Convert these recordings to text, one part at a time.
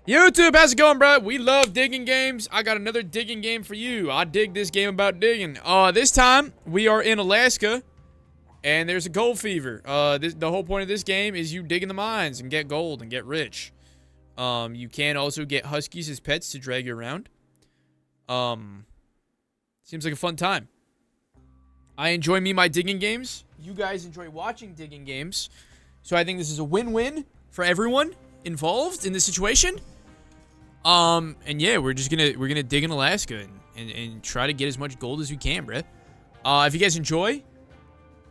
YouTube, how's it going, bro? We love digging games. I got another digging game for you. I dig this game about digging. This time, we are in Alaska, and there's a gold fever. The whole point of this game is you dig in the mines and get gold and get rich. You can also get huskies as pets to drag you around. Seems like a fun time. I enjoy my digging games. You guys enjoy watching digging games. So I think this is a win-win for everyone involved in this situation. And yeah, we're gonna dig in Alaska and try to get as much gold as we can, bruh. If you guys enjoy,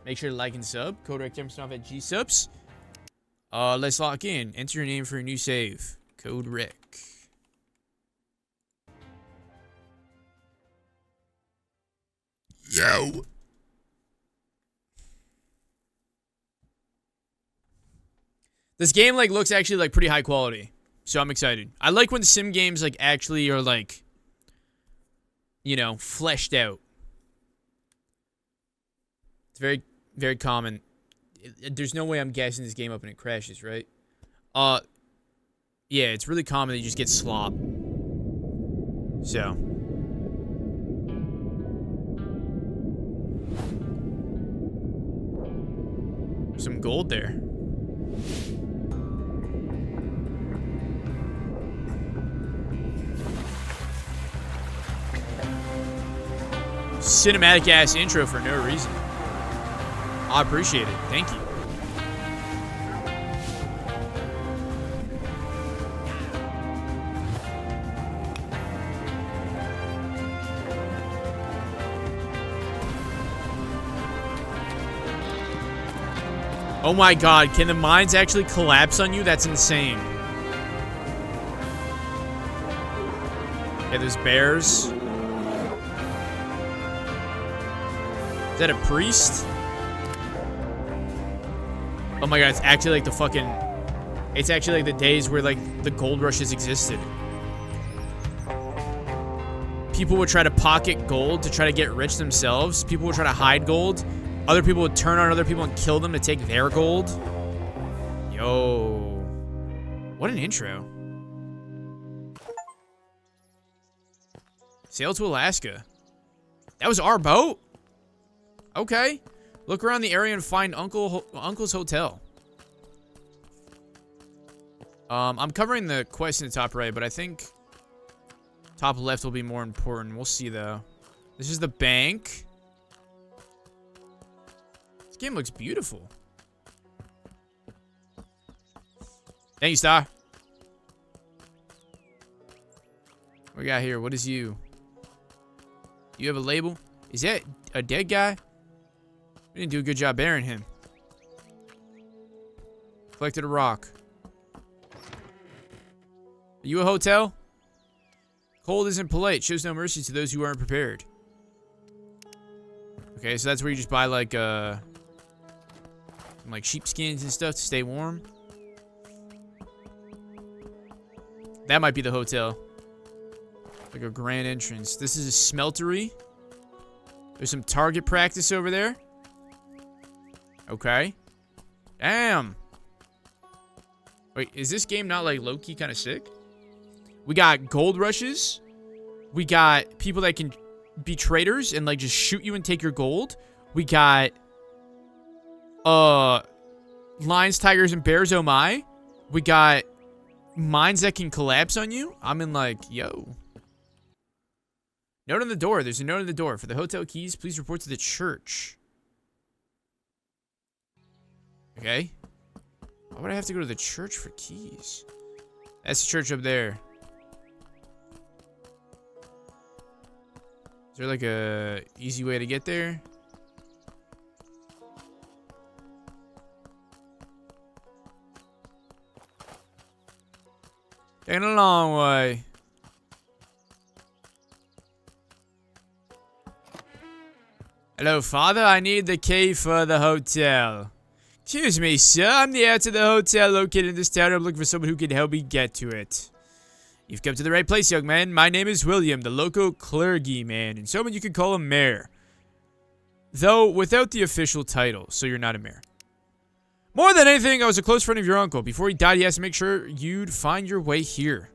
make sure to like and sub. Code Rectrixx off at GSubs. Let's lock in. Enter your name for a new save. Code Rec. Yo. This game looks actually pretty high quality. So I'm excited. I like when sim games actually are you know, fleshed out. It's very, very common. There's no way I'm gassing this game up and it crashes, right? Yeah, it's really common that you just get slop. So. Some gold there. Cinematic ass intro for no reason. I appreciate it. Thank you. Oh my god, can the mines actually collapse on you? That's insane. Yeah, there's bears. Is that a priest? Oh my god, it's actually like the fucking... It's actually like the days where the gold rushes existed. People would try to pocket gold to try to get rich themselves. People would try to hide gold. Other people would turn on other people and kill them to take their gold. Yo. What an intro. Sail to Alaska. That was our boat? Okay. Look around the area and find Uncle's Hotel. I'm covering the quest in the top right, but I think top left will be more important. We'll see, though. This is the bank. This game looks beautiful. Thank you, Star. What we got here? What is you? You have a label? Is that a dead guy? We didn't do a good job burying him. Collected a rock. Are you a hotel? Cold isn't polite. Shows no mercy to those who aren't prepared. Okay, so that's where you just buy some sheepskins and stuff to stay warm. That might be the hotel. Like a grand entrance. This is a smeltery. There's some target practice over there. Okay. Damn. Wait, is this game not low-key kind of sick? We got gold rushes. We got people that can be traitors and just shoot you and take your gold. We got lions, tigers, and bears, oh my. We got mines that can collapse on you. I'm in yo. Note on the door. There's a note on the door. For the hotel keys, please report to the church. Okay. Why would I have to go to the church for keys? That's the church up there. Is there a easy way to get there? Taking a long way. Hello, Father. I need the key for the hotel. Excuse me, sir. I'm the heir to the hotel located in this town. I'm looking for someone who can help me get to it. You've come to the right place, young man. My name is William, the local clergyman, and someone you can call a mayor. Though without the official title, so you're not a mayor. More than anything, I was a close friend of your uncle. Before he died, he asked to make sure you'd find your way here.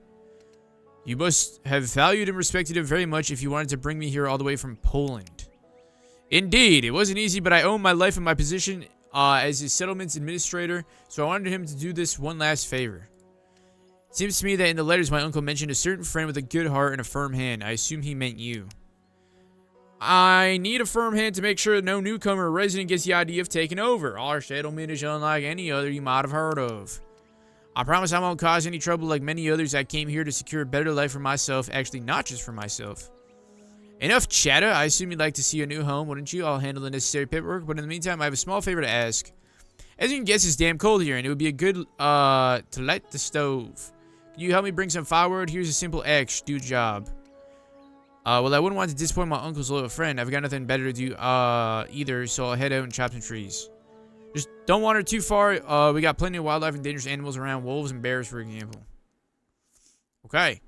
You must have valued and respected him very much if you wanted to bring me here all the way from Poland. Indeed, it wasn't easy, but I owe my life and my position as his settlements administrator, so I wanted him to do this one last favor. It seems to me that in the letters my uncle mentioned a certain friend with a good heart and a firm hand. I assume he meant you. I need a firm hand to make sure no newcomer or resident gets the idea of taking over. Our settlement is unlike any other you might have heard of. I promise I won't cause any trouble like many others. I came here to secure a better life for myself, actually not just for myself. Enough chatter. I assume you'd like to see a new home, wouldn't you? I'll handle the necessary paperwork, but in the meantime, I have a small favor to ask. As you can guess, it's damn cold here, and it would be a good, to light the stove. Can you help me bring some firewood? Here's a simple X. Do job. Well, I wouldn't want to disappoint my uncle's little friend. I've got nothing better to do, either, so I'll head out and chop some trees. Just don't wander too far. We got plenty of wildlife and dangerous animals around. Wolves and bears, for example. Okay.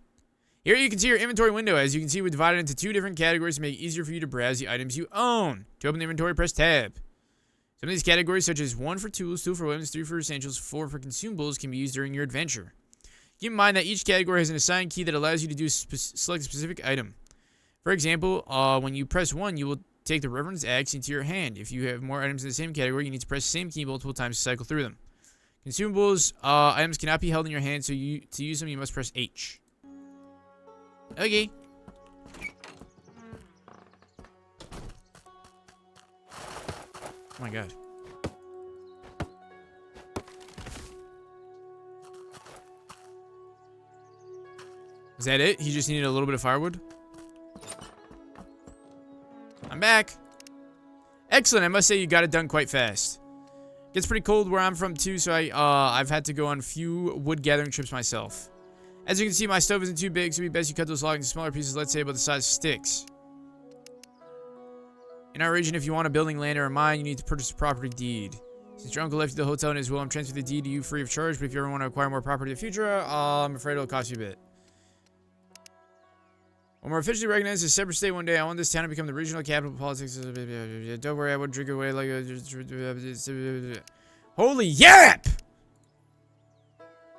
Here you can see your inventory window. As you can see, we divided into 2 different categories to make it easier for you to browse the items you own. To open the inventory, press tab. Some of these categories, such as 1 for tools, 2 for weapons, 3 for essentials, 4 for consumables, can be used during your adventure. Keep in mind that each category has an assigned key that allows you to select a specific item. For example, when you press 1, you will take the Reverend's Axe into your hand. If you have more items in the same category, you need to press the same key multiple times to cycle through them. Consumables, items cannot be held in your hand, so to use them, you must press H. Okay. Oh my god. Is that it? He just needed a little bit of firewood? I'm back. Excellent. I must say you got it done quite fast. Gets pretty cold where I'm from too, so I've had to go on a few wood gathering trips myself. As you can see, my stove isn't too big, so it'd be best you cut those logs into smaller pieces, let's say about the size of sticks. In our region, if you want a building, land, or a mine, you need to purchase a property deed. Since your uncle left you the hotel in his will, I'm transferring the deed to you free of charge, but if you ever want to acquire more property in the future, I'm afraid it'll cost you a bit. When we're officially recognized as a separate state one day, I want this town to become the regional capital of politics. Don't worry, I won't drink away like a... Holy yap!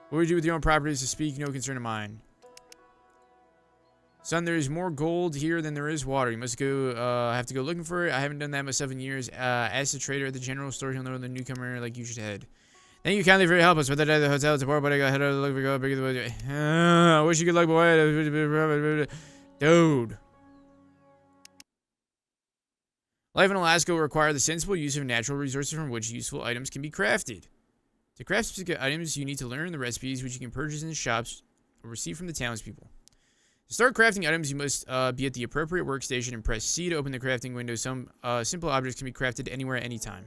What would you do with your own properties to speak? No concern of mine. Son, there is more gold here than there is water. You must go, have to go looking for it. I haven't done that myself in years. Ask the trader at the general store. He'll know the newcomer like you should head. Thank you kindly for your help us with the hotel. It's a poor, but I got head out of the look for go bigger the way. I wish you good luck, boy. Dude. Life in Alaska will require the sensible use of natural resources from which useful items can be crafted. To craft specific items, you need to learn the recipes, which you can purchase in the shops or receive from the townspeople. To start crafting items, you must be at the appropriate workstation and press C to open the crafting window. Some simple objects can be crafted anywhere at any time.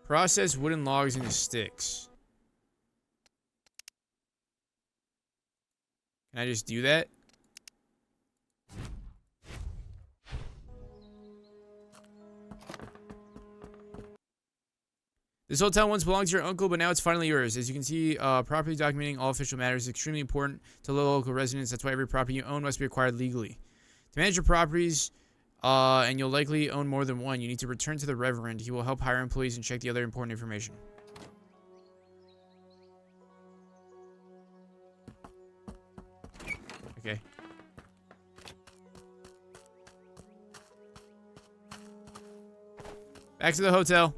Process wooden logs into sticks. Can I just do that? This hotel once belonged to your uncle, but now it's finally yours. As you can see, properly documenting all official matters is extremely important to the local residents. That's why every property you own must be acquired legally. To manage your properties, and you'll likely own more than one, you need to return to the Reverend. He will help hire employees and check the other important information. Okay. Back to the hotel.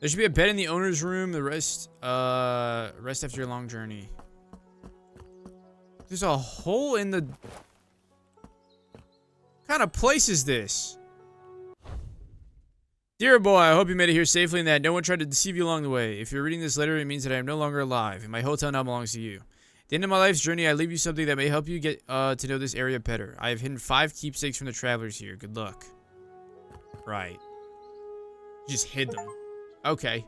There should be a bed in the owner's room. The rest after your long journey. There's a hole in the... What kind of place is this? Dear boy, I hope you made it here safely and that no one tried to deceive you along the way. If you're reading this letter, it means that I am no longer alive, and my hotel now belongs to you. At the end of my life's journey, I leave you something that may help you get to know this area better. I have hidden 5 keepsakes from the travelers here. Good luck. Right. Just hid them. Okay.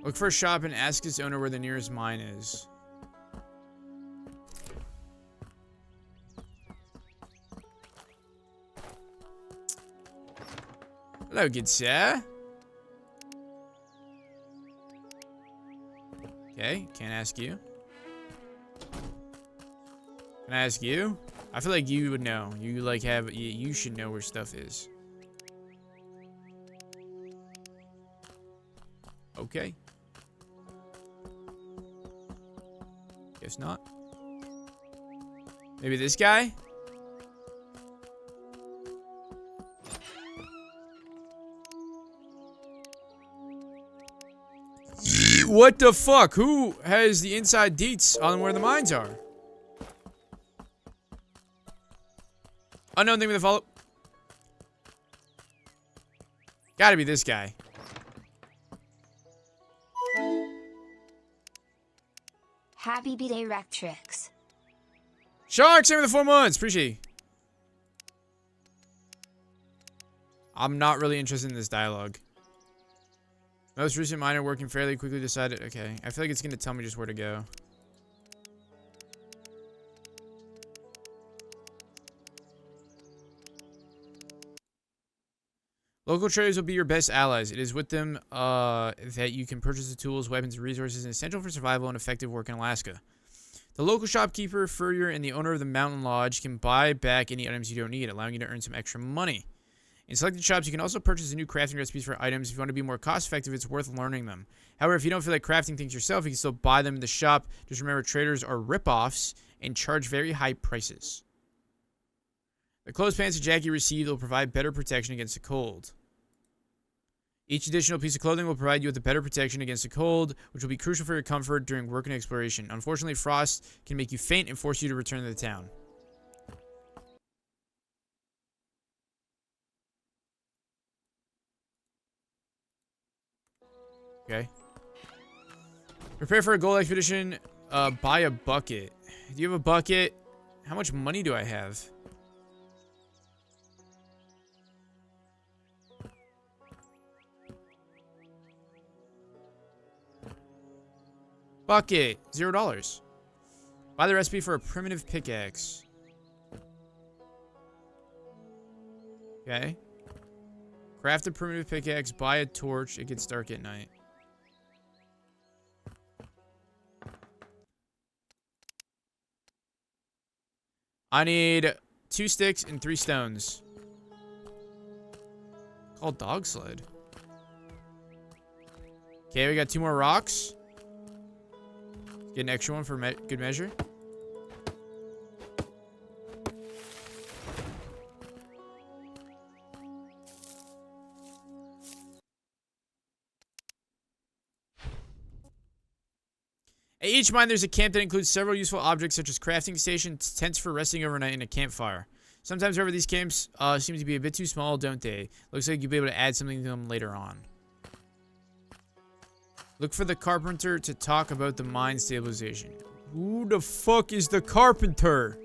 Look for a shop and ask its owner where the nearest mine is. Hello, good sir. Okay, can't ask you. Can I ask you? I feel like you would know. You like you should know where stuff is. Okay. Guess not. Maybe this guy? What the fuck? Who has the inside deets on where the mines are? Unknown thing with the follow. Gotta be this guy. Happy B-Day, Rectrixx. Shark, same with the 4 months. Appreciate you. I'm not really interested in this dialogue. Most recent miner working fairly quickly decided. Okay, I feel like it's gonna tell me just where to go. Local traders will be your best allies. It is with them that you can purchase the tools, weapons, and resources essential for survival and effective work in Alaska. The local shopkeeper, furrier, and the owner of the mountain lodge can buy back any items you don't need, allowing you to earn some extra money. In selected shops, you can also purchase new crafting recipes for items. If you want to be more cost-effective, it's worth learning them. However, if you don't feel like crafting things yourself, you can still buy them in the shop. Just remember, traders are rip-offs and charge very high prices. The clothes, pants, and jacket you receive will provide better protection against the cold. Each additional piece of clothing will provide you with a better protection against the cold, which will be crucial for your comfort during work and exploration. Unfortunately, frost can make you faint and force you to return to the town. Okay. Prepare for a gold expedition. Buy a bucket. Do you have a bucket? How much money do I have? Bucket. $0. Buy the recipe for a primitive pickaxe. Okay. Craft a primitive pickaxe. Buy a torch. It gets dark at night. I need 2 sticks and 3 stones. Called dog sled. Okay, we got 2 more rocks. Get an extra one for good measure. At each mine, there's a camp that includes several useful objects such as crafting stations, tents for resting overnight, and a campfire. Sometimes, however, these camps seem to be a bit too small, don't they? Looks like you'll be able to add something to them later on. Look for the carpenter to talk about the mine stabilization. Who the fuck is the carpenter?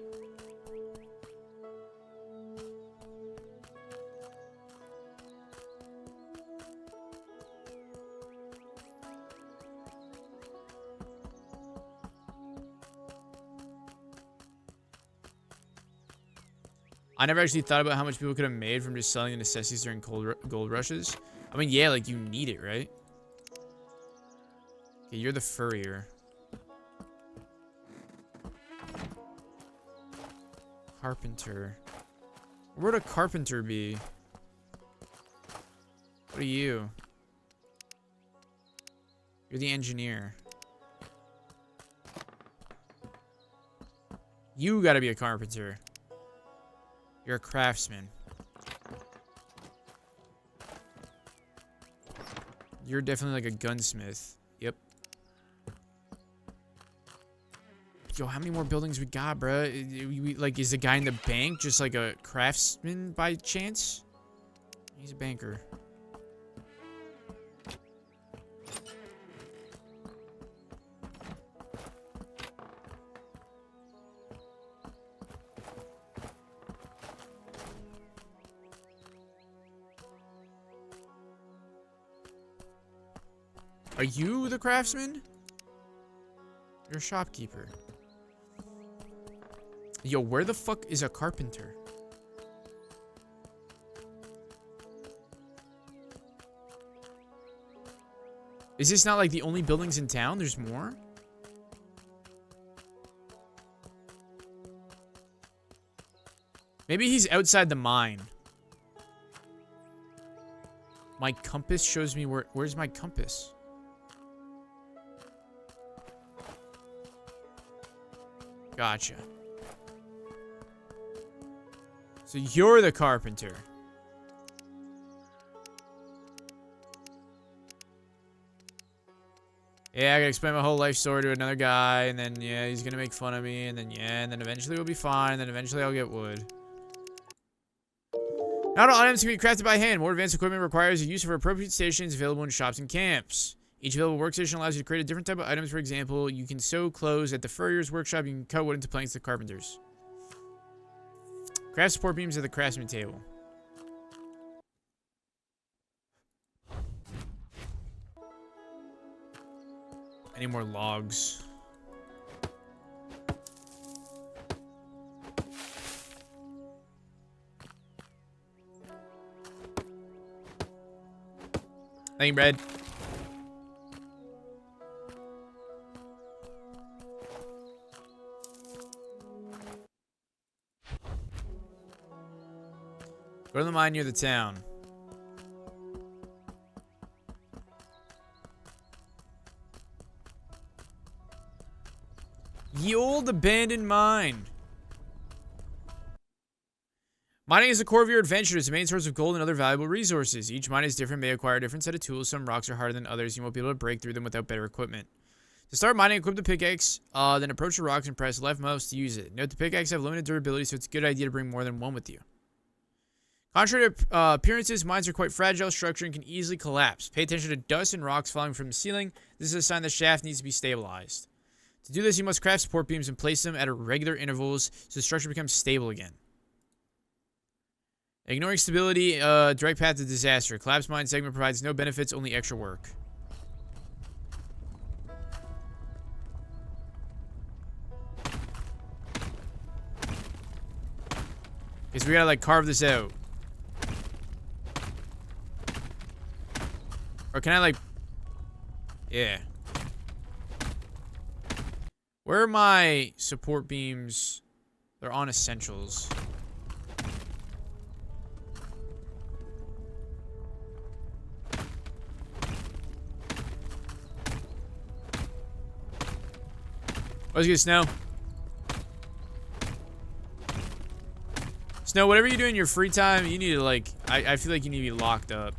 I never actually thought about how much people could have made from just selling the necessities during gold rushes. I mean, yeah, like, you need it, right? Okay, you're the furrier. Carpenter. Where would a carpenter be? What are you? You're the engineer. You gotta be a carpenter. You're a craftsman. You're definitely like a gunsmith. Yep. Yo, how many more buildings we got, bruh? Like, is the guy in the bank just like a craftsman by chance? He's a banker. Are you the craftsman? You're a shopkeeper. Yo, where the fuck is a carpenter? Is this not like the only buildings in town? There's more? Maybe he's outside the mine. My compass shows me where's my compass? Gotcha. So you're the carpenter. Yeah, I gotta explain my whole life story to another guy, and then, yeah, he's gonna make fun of me, and then, yeah, and then eventually we'll be fine, and then eventually I'll get wood. Not all items can be crafted by hand. More advanced equipment requires the use of appropriate stations available in shops and camps. Each available workstation allows you to create a different type of items. For example, you can sew clothes at the furrier's workshop. You can cut wood into planks at the carpenter's. Craft support beams at the craftsman table. I need more logs. Thank you, Brad. Go to the mine near the town. Ye old abandoned mine. Mining is the core of your adventure. It's the main source of gold and other valuable resources. Each mine is different, may acquire a different set of tools. Some rocks are harder than others. You won't be able to break through them without better equipment. To start mining, equip the pickaxe, then approach the rocks and press left mouse to use it. Note the pickaxe have limited durability, so it's a good idea to bring more than one with you. Contrary to appearances, mines are quite fragile structure and can easily collapse. Pay attention to dust and rocks falling from the ceiling. This is a sign the shaft needs to be stabilized. To do this, you must craft support beams and place them at regular intervals so the structure becomes stable again. Ignoring stability, direct path to disaster. Collapsed mine segment provides no benefits, only extra work. Okay, so we gotta, like, carve this out. Or can I, like... Yeah. Where are my support beams? They're on essentials. Let's get Snow. Snow, whatever you do in your free time, you need to, like... I feel like you need to be locked up.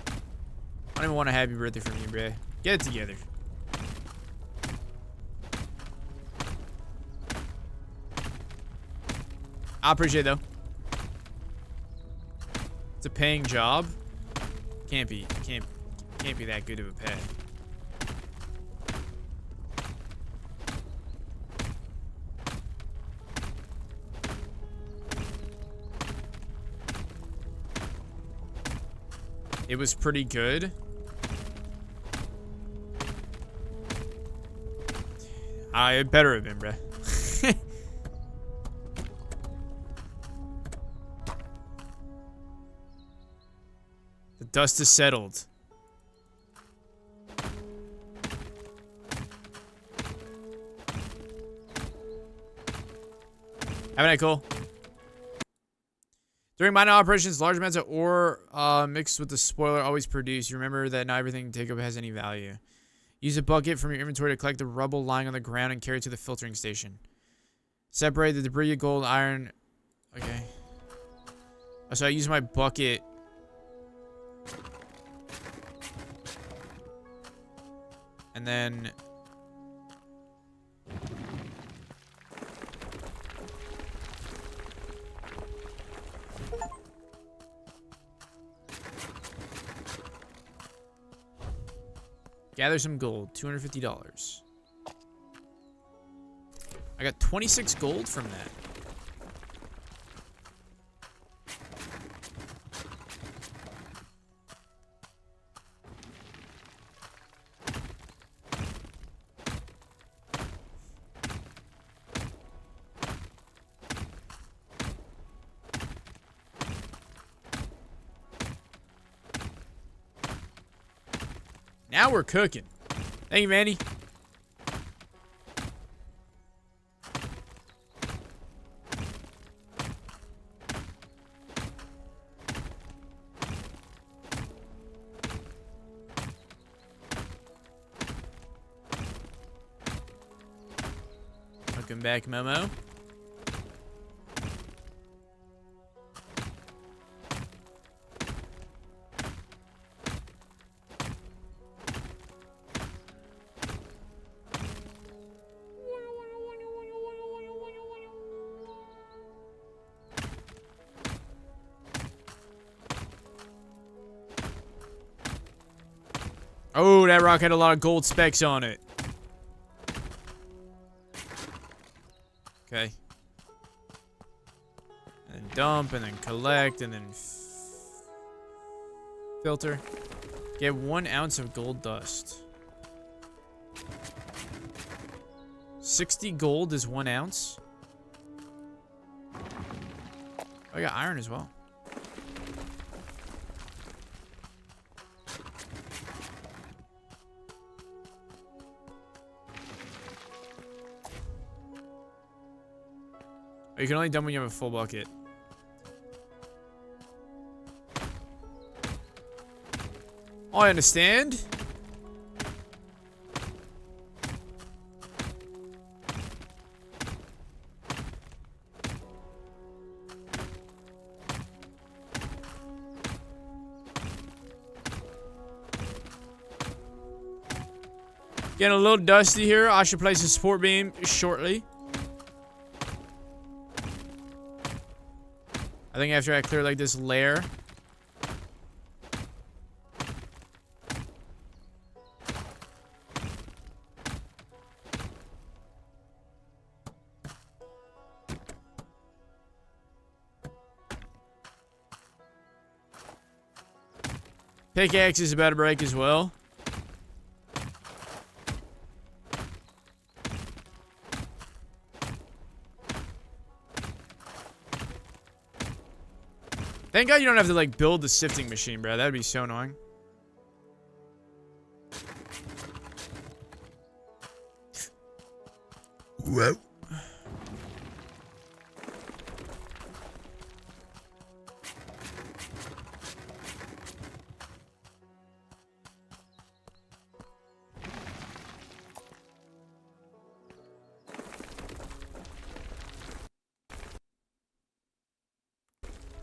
I don't even want a happy birthday from you, bruh. Get it together. I appreciate it, though. It's a paying job. Can't be that good of a pay. It was pretty good. It better have been, bruh. The dust is settled. Have a night, Cole. During mining operations, large amounts of ore mixed with the spoiler always produce. You remember that not everything take up has any value. Use a bucket from your inventory to collect the rubble lying on the ground and carry it to the filtering station. Separate the debris of gold, iron. Okay. So I use my bucket. And then... gather some gold, $250. I got 26 gold from that. Now we're cooking. Thank you, Mandy. Welcome back, Momo. Oh, that rock had a lot of gold specks on it. Okay. And then dump, and then collect, and then filter. Get 1 ounce of gold dust. 60 gold is 1 ounce. Oh, I got iron as well. You can only dump when you have a full bucket. Oh, I understand. Getting a little dusty here. I should place a support beam shortly. I think after I clear like this layer. Pickaxe is about to break as well. Thank God you don't have to, like, build the sifting machine, bro. That'd be so annoying. Whoa.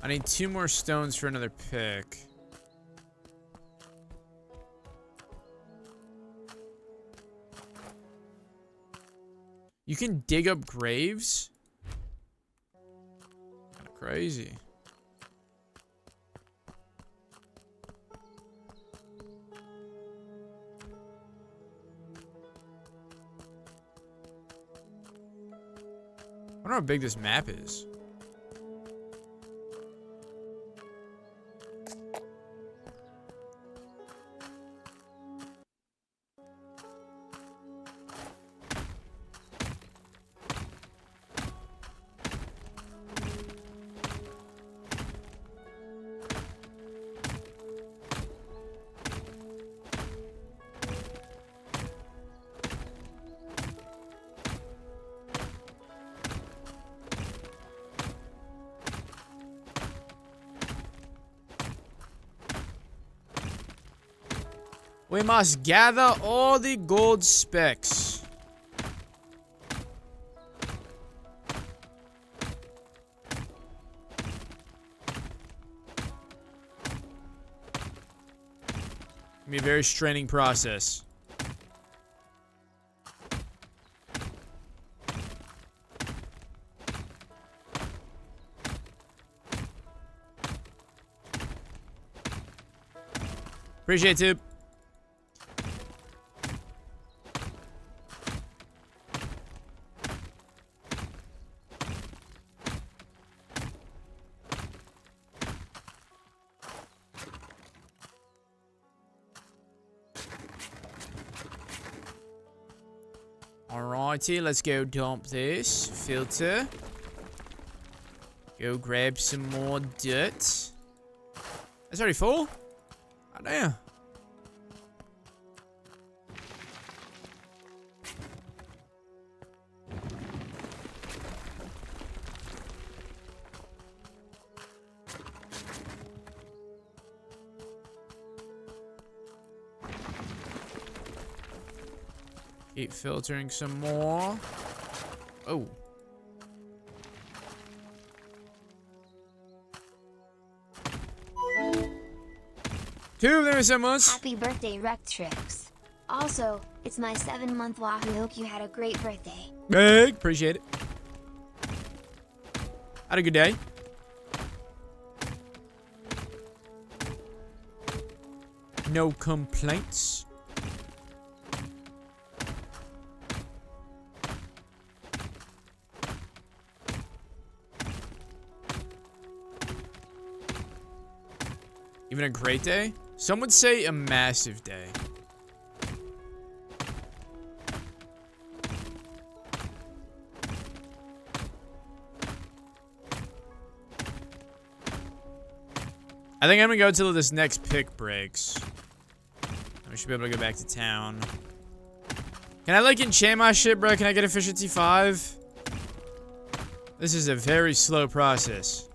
I need 2 more stones for another pick. You can dig up graves? Kinda crazy. I wonder how big this map is. We must gather all the gold specks. It'll be a very straining process. Appreciate it. Alrighty, let's go dump this. Filter. Go grab some more dirt. That's already full? Oh, damn. Keep filtering some more. Oh. Two of them someone's. Happy birthday, Rectrixx. Also, it's my 7-month Wahoo. Hope you had a great birthday. Big. Appreciate it. Had a good day. No complaints. Even a great day? Some would say a massive day. I think I'm gonna go till this next pick breaks. We should be able to go back to town. Can I like enchant my shit, bro? Can I get efficiency 5? This is a very slow process.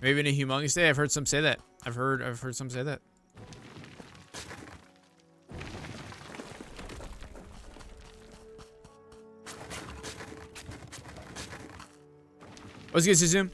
Maybe in a humongous day. I've heard some say that. I've heard some say that. Let's get to Zoom.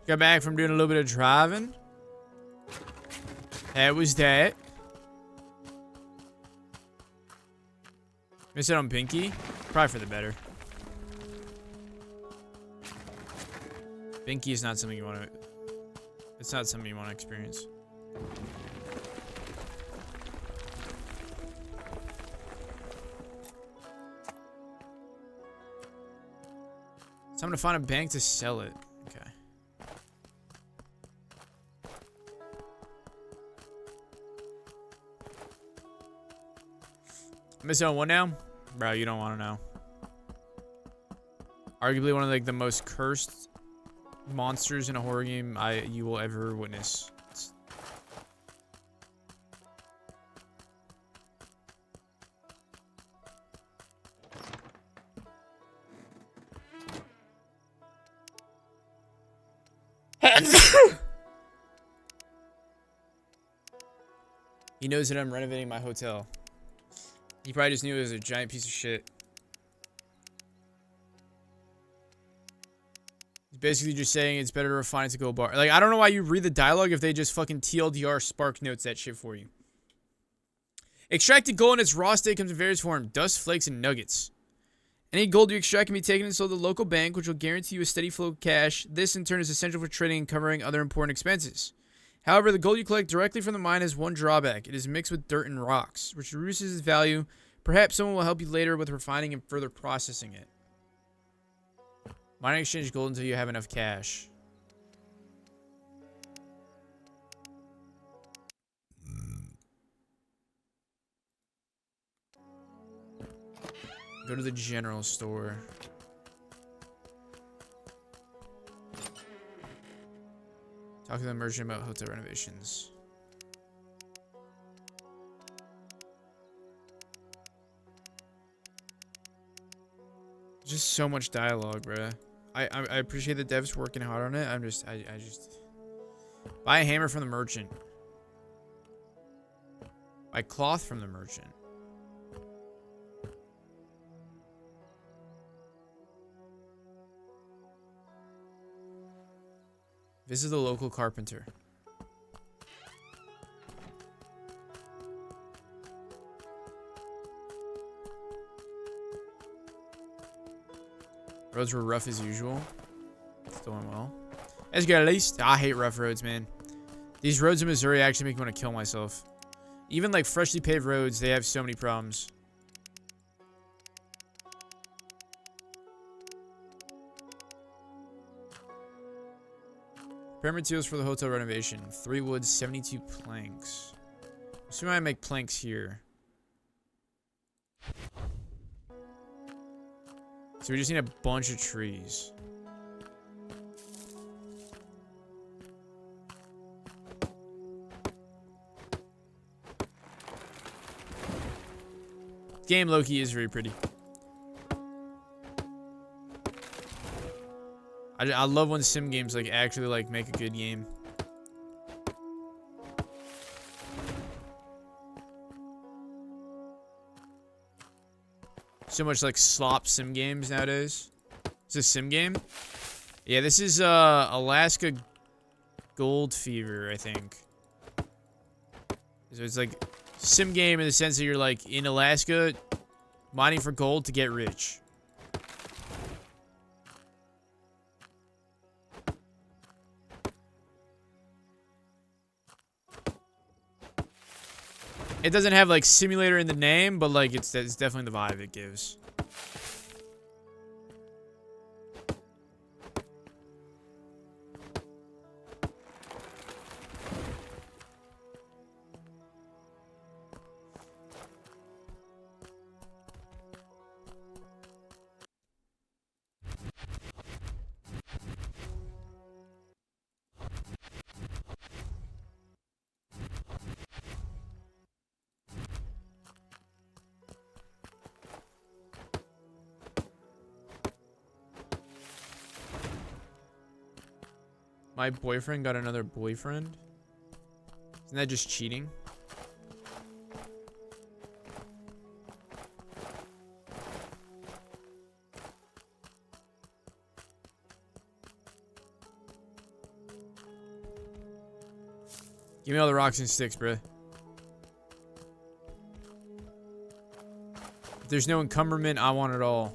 Got back from doing a little bit of driving. That was that. Miss it on Pinky? Probably for the better. Pinky is not something you want to... It's not something you want to experience. So I'm gonna find a bank to sell it. Okay. I'm missing on one now? Bro, you don't want to know. Arguably one of like the most cursed monsters in a horror game you will ever witness. He knows that I'm renovating my hotel. He probably just knew it was a giant piece of shit. He's basically just saying it's better to refine it to go bar. Like, I don't know why you read the dialogue if they just fucking TLDR Spark Notes that shit for you. Extracted gold in its raw state comes in various forms. Dust, flakes, and nuggets. Any gold you extract can be taken and sold to the local bank, which will guarantee you a steady flow of cash. This, in turn, is essential for trading and covering other important expenses. However, the gold you collect directly from the mine has one drawback. It is mixed with dirt and rocks, which reduces its value. Perhaps someone will help you later with refining and further processing it. Mine exchange gold until you have enough cash. Go to the general store. Talk to the merchant about hotel renovations. Just so much dialogue, bruh. I appreciate the devs working hard on it. I just buy a hammer from the merchant. Buy cloth from the merchant. Visit the local carpenter. Roads were rough as usual. Still went well. That's good at least. I hate rough roads, man. These roads in Missouri actually make me want to kill myself. Even like freshly paved roads, they have so many problems. Prepare materials for the hotel renovation. 3 wood, 72 planks. Assuming I make planks here. So we just need a bunch of trees. Game low-key is very pretty. I love when sim games like actually like make a good game. So much like slop sim games nowadays. It's a sim game. Yeah, this is Alaska Gold Fever, I think. So it's like sim game in the sense that you're like in Alaska mining for gold to get rich. It doesn't have like simulator in the name, but like it's definitely the vibe it gives. My boyfriend got another boyfriend. Isn't that just cheating? Give me all the rocks and sticks, bruh. If there's no encumberment, I want it all.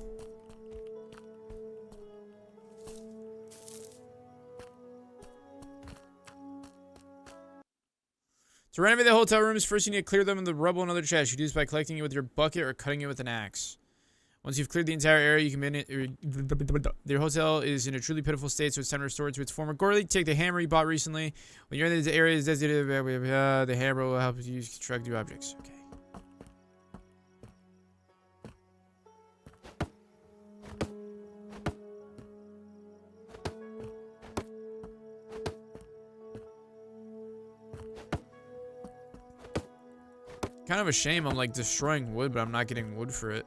To renovate the hotel rooms, first you need to clear them of the rubble and other trash. You do this by collecting it with your bucket or cutting it with an axe. Once you've cleared the entire area, you can manage your hotel is in a truly pitiful state, so it's time to restore it to its former glory. Take the hammer you bought recently. When you're in the area is designated, the hammer will help you construct new objects. Okay. Kind of a shame I'm like destroying wood, but I'm not getting wood for it.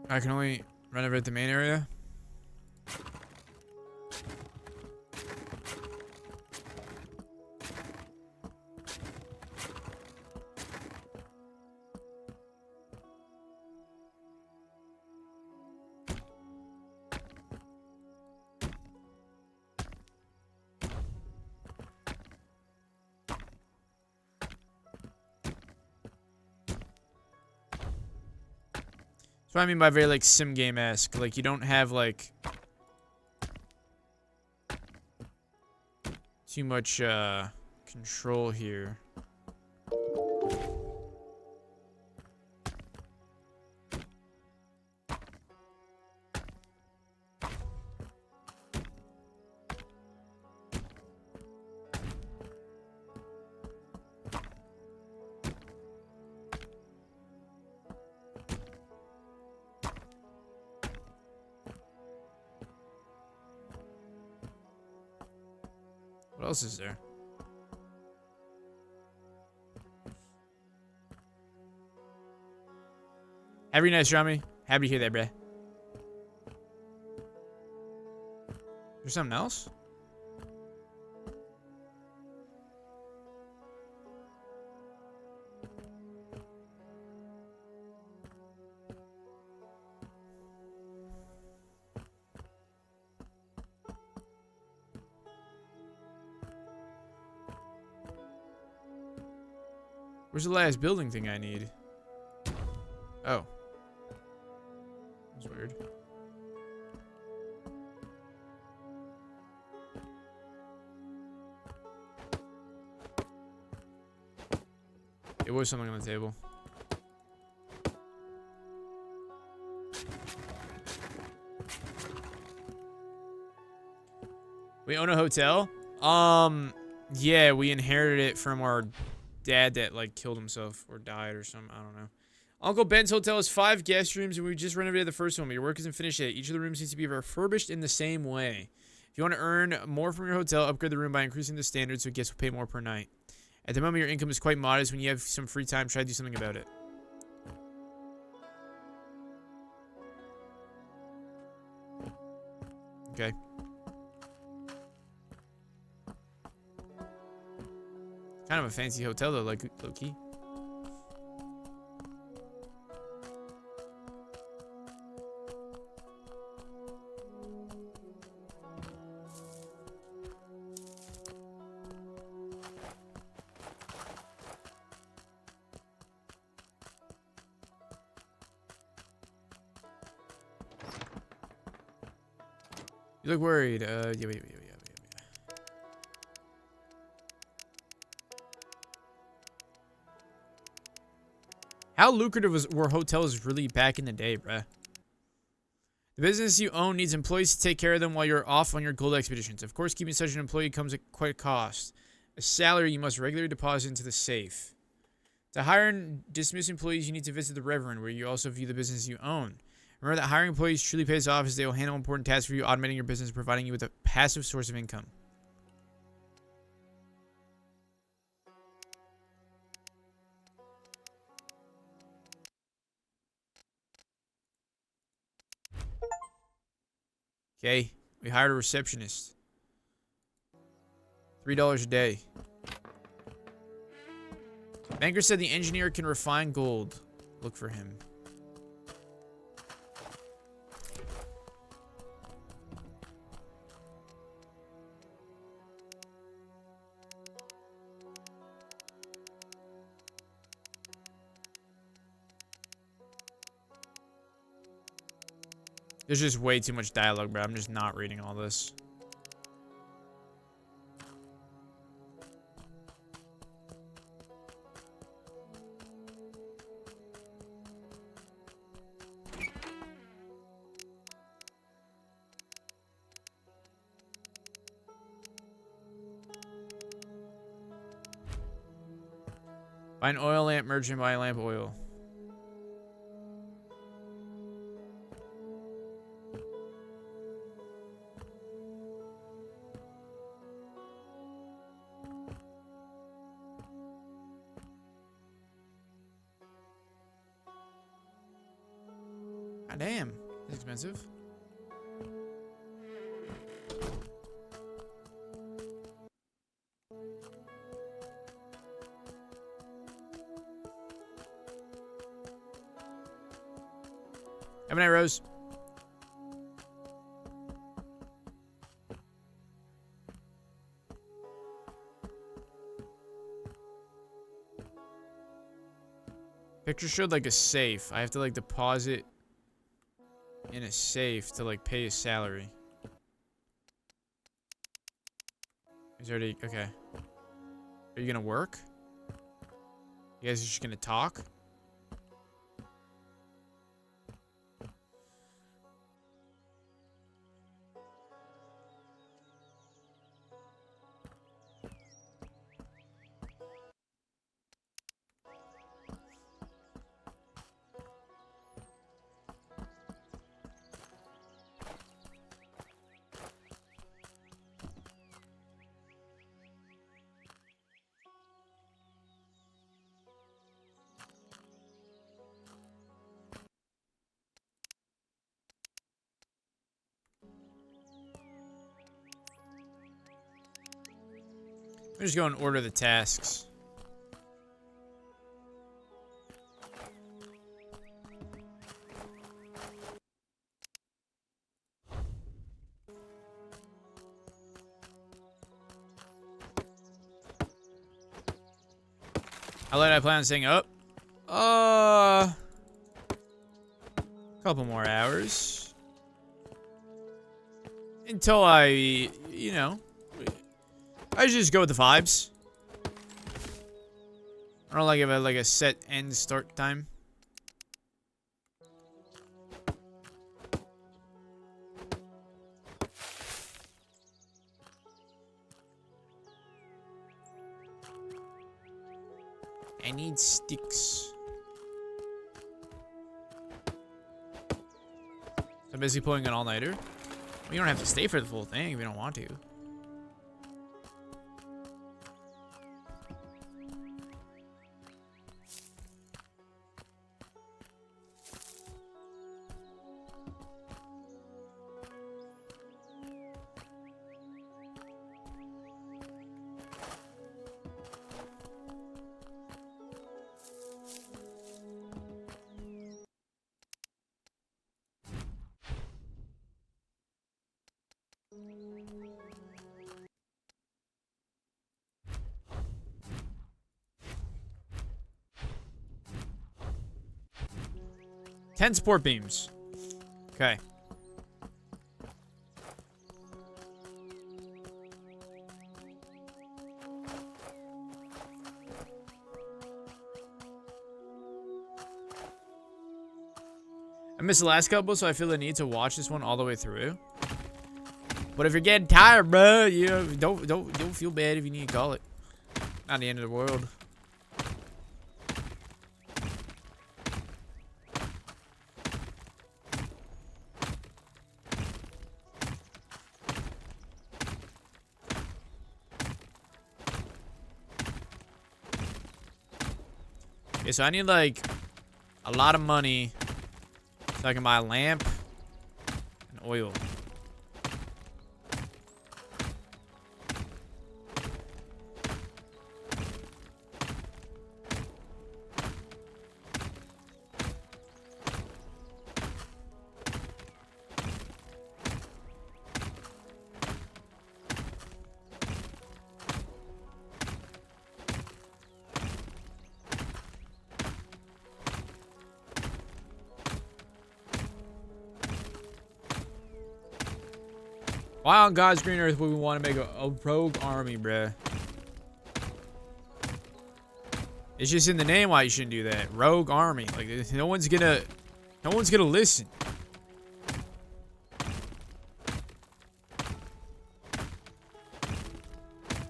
I can only renovate the main area. That's what I mean by very like sim game-esque. Like you don't have like too much control here. What else is there? Every nice, Rami. Happy to hear that, bruh. There's something else? Where's the last building thing I need? Oh. That's weird. It was something on the table. We own a hotel? Yeah, we inherited it from our dad that, like, killed himself or died or something. I don't know. Uncle Ben's hotel has 5 guest rooms, and we just renovated the first one, but your work isn't finished yet. Each of the rooms needs to be refurbished in the same way. If you want to earn more from your hotel, upgrade the room by increasing the standards so guests will pay more per night. At the moment, your income is quite modest. When you have some free time, try to do something about it. Okay. Kind of a fancy hotel, though, like, low-key. You look worried. Yeah. How lucrative were hotels really back in the day, bruh? The business you own needs employees to take care of them while you're off on your gold expeditions. Of course, keeping such an employee comes at quite a cost. A salary you must regularly deposit into the safe. To hire and dismiss employees, you need to visit the Reverend, where you also view the business you own. Remember that hiring employees truly pays off, as they will handle important tasks for you, automating your business, providing you with a passive source of income. Okay, we hired a receptionist. $3 a day. Banker said the engineer can refine gold. Look for him. There's just way too much dialogue, bro. I'm just not reading all this. Buy an oil lamp merchant, buy lamp oil. God damn, that's expensive. Have a night, Rose. Picture showed like a safe. I have to like deposit in a safe to like pay his salary. He's already okay. Are you gonna work? You guys are just gonna talk? I'm just going to order the tasks. How late I plan on staying up? Couple more hours. Until I, you know, I just go with the vibes. I don't like like a set end start time. I need sticks. So I'm basically pulling an all-nighter. We don't have to stay for the full thing if we don't want to. Ten support beams. Okay. I missed the last couple, so I feel the need to watch this one all the way through. But if you're getting tired, bro, you know, don't feel bad if you need to call it. Not the end of the world. Okay, so I need like a lot of money so I can buy a lamp and oil. Why on God's green earth would we want to make a rogue army, bruh? It's just in the name why you shouldn't do that. Rogue army. Like, no one's gonna listen.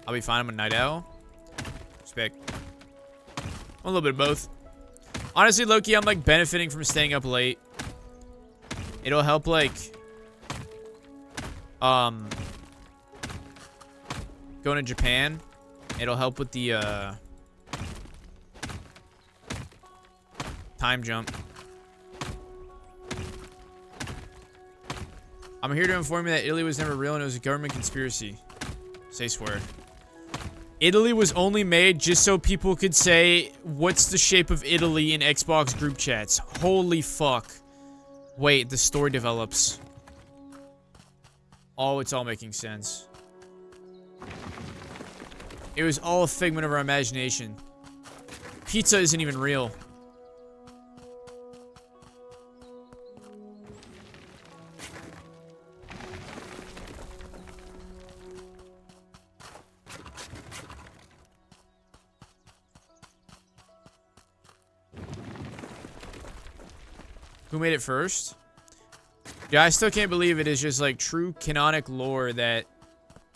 I'll be fine. I'm a night owl. Respect. A little bit of both. Honestly, low-key, I'm like benefiting from staying up late. It'll help like going to Japan. It'll help with the time jump. I'm here to inform you that Italy was never real and it was a government conspiracy. Say swear. Italy was only made just so people could say, what's the shape of Italy in Xbox group chats? Holy fuck. Wait, the story develops. Oh, it's all making sense. It was all a figment of our imagination. Pizza isn't even real. Who made it first? Yeah, I still can't believe it is just like true canonic lore that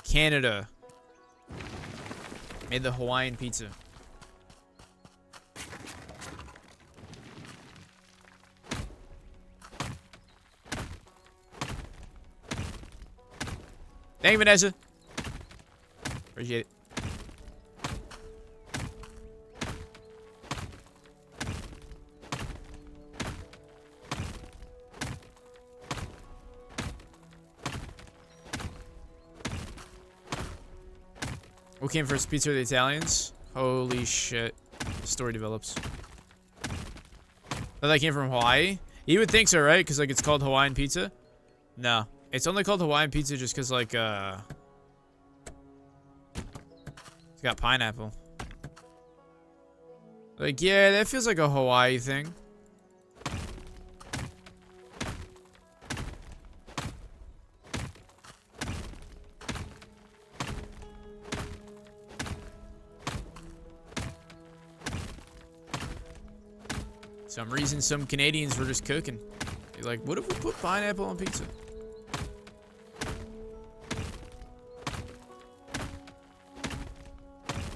Canada made the Hawaiian pizza. Thank you, Vanessa. Appreciate it. What came first, pizza or the Italians? Holy shit. The story develops. Oh, that came from Hawaii? You would think so, right? Because, like, it's called Hawaiian pizza? No. It's only called Hawaiian pizza just because, like, it's got pineapple. Like, yeah, that feels like a Hawaii thing. Some reason some Canadians were just cooking. They're like, what if we put pineapple on pizza?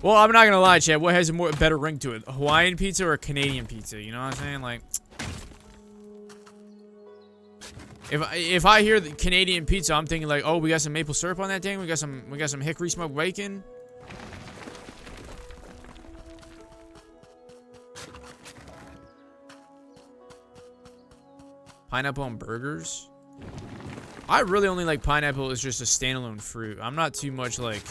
Well, I'm not gonna lie, Chad. What has a better ring to it? A Hawaiian pizza or a Canadian pizza? You know what I'm saying? Like, if I hear the Canadian pizza, I'm thinking like, oh, we got some maple syrup on that thing. We got some hickory smoked bacon. Pineapple on burgers. I really only like pineapple as just a standalone fruit. I'm not too much like.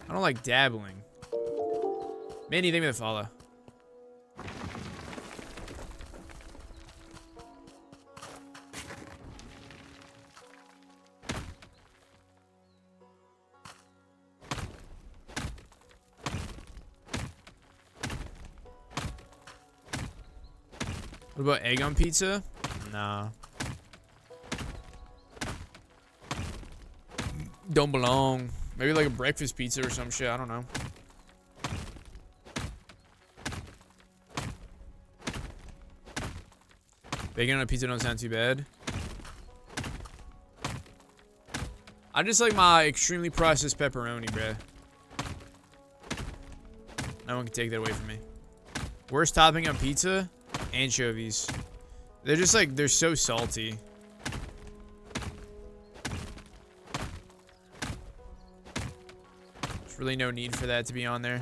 I don't like dabbling. Manny, thank me to follow. What about egg on pizza? Nah. Don't belong. Maybe like a breakfast pizza or some shit. I don't know. Bacon on a pizza don't sound too bad. I just like my extremely processed pepperoni, bruh. No one can take that away from me. Worst topping on pizza? Anchovies. They're just like, they're so salty. There's really no need for that to be on there.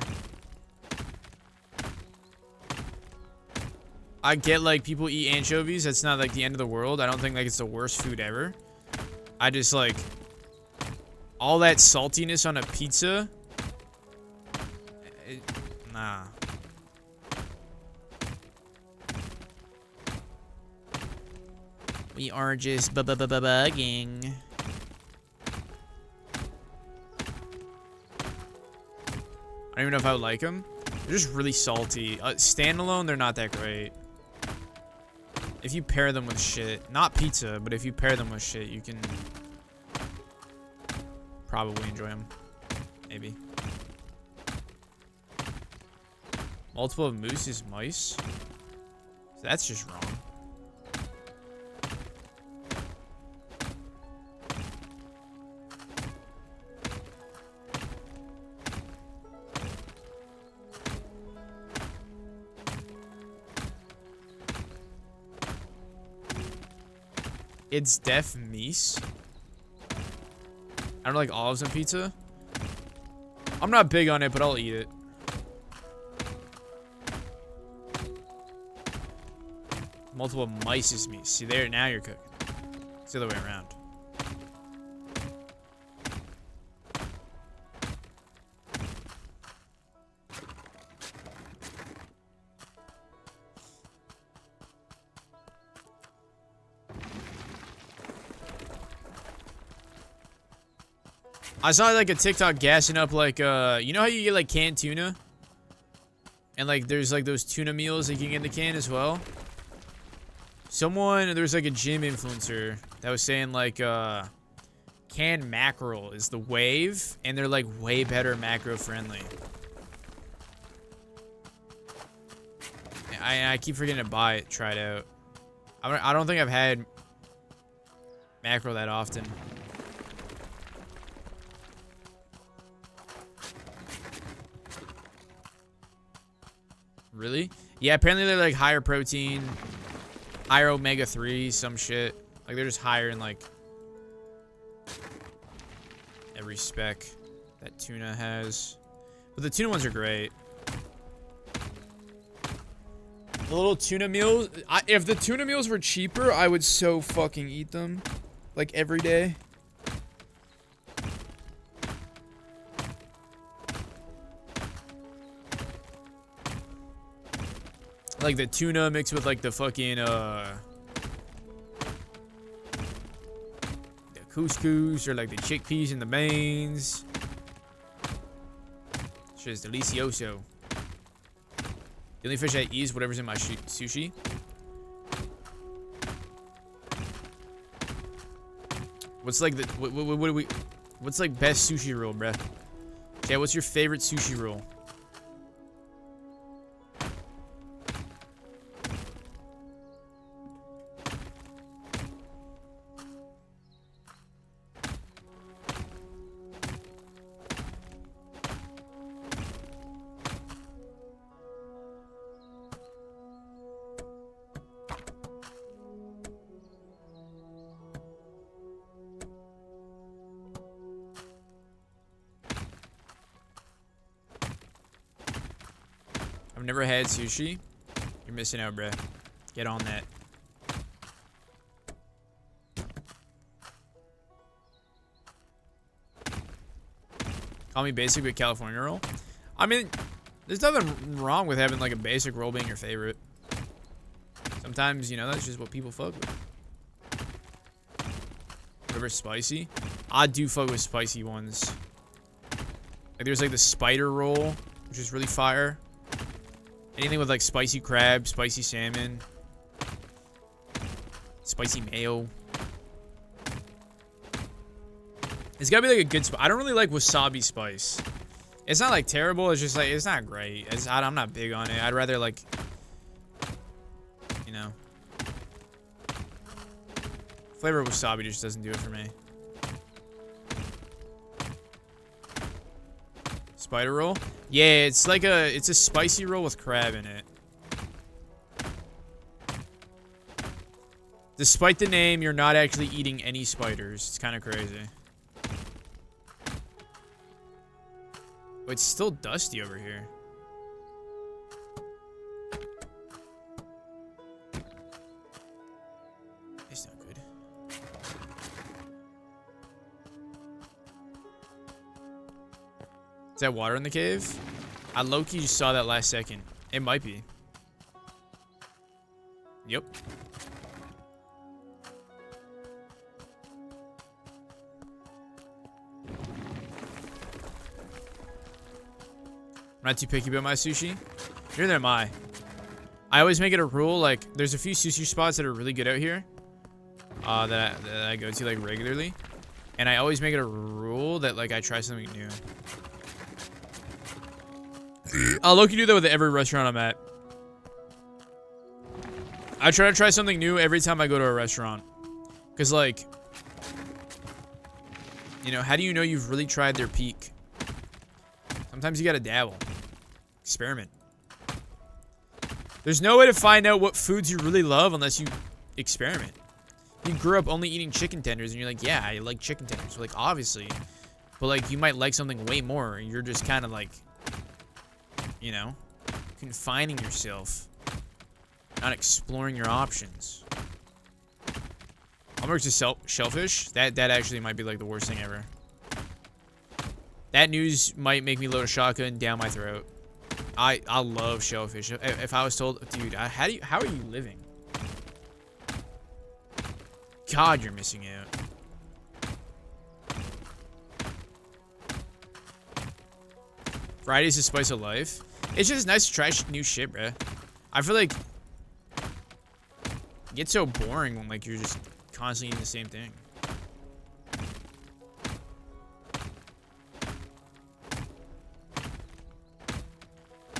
I get like people eat anchovies. That's not like the end of the world. I don't think like it's the worst food ever. I just like all that saltiness on a pizza. Nah. We are just bugging. I don't even know if I would like them. They're just really salty. Standalone, they're not that great. If you pair them with shit, not pizza, but if you pair them with shit, you can probably enjoy them. Maybe. Multiple of moose is mice. So that's just wrong. It's def meese. I don't like olives on pizza. I'm not big on it, but I'll eat it. Multiple mice is meat. See there, now you're cooking. It's the other way around. I saw like a TikTok gassing up like you know how you get like canned tuna? And like there's like those tuna meals that you can get in the can as well. There's like a gym influencer that was saying like canned mackerel is the wave and they're like way better macro friendly. I keep forgetting to buy it, try it out. I don't think I've had mackerel that often. Really? Yeah, apparently they're like higher protein, higher omega-3, some shit. Like they're just higher in like every spec that tuna has. But the tuna ones are great. The little tuna meals, if the tuna meals were cheaper, I would so fucking eat them. Like every day. Like the tuna mixed with like the fucking the couscous or like the chickpeas and the beans. Shit is delicioso. The only fish I eat is whatever's in my sushi. What's like the what do we? What's like best sushi roll, bruh? Yeah, what's your favorite sushi roll? I've never had sushi. You're missing out, bruh. Get on that. Call me basic with California roll. I mean, there's nothing wrong with having like a basic roll being your favorite. Sometimes, you know, that's just what people fuck with. Whatever spicy. I do fuck with spicy ones. Like there's like the spider roll, which is really fire. Anything with like spicy crab, spicy salmon, spicy mayo. It's gotta be like a good spice. I don't really like wasabi spice. It's not like terrible. It's just like, it's not great. I'm not big on it. I'd rather like, you know. Flavor of wasabi just doesn't do it for me. Spider roll? Yeah, it's like it's a spicy roll with crab in it. Despite the name, you're not actually eating any spiders. It's kind of crazy. Oh, it's still dusty over here. It's not good. Is that water in the cave? I low-key just saw that last second. It might be. Yep. I'm not too picky about my sushi. Neither am I. I always make it a rule, like, there's a few sushi spots that are really good out here. That I go to, like, regularly. And I always make it a rule that, like, I try something new. I'll low-key do that with every restaurant I'm at. I try to try something new every time I go to a restaurant. Because, like, you know, how do you know you've really tried their peak? Sometimes you gotta dabble. Experiment. There's no way to find out what foods you really love unless you experiment. You grew up only eating chicken tenders and you're like, yeah, I like chicken tenders. So, like, obviously. But, like, you might like something way more. And you're just kind of, like, you know, confining yourself. Not exploring your options. I'm allergic to shellfish. That actually might be, like, the worst thing ever. That news might make me load a shotgun down my throat. I love shellfish. If I was told, dude, how are you living? God, you're missing out. Friday's the spice of life. It's just nice to try new shit, bruh. I feel like it gets so boring when, like, you're just constantly eating the same thing.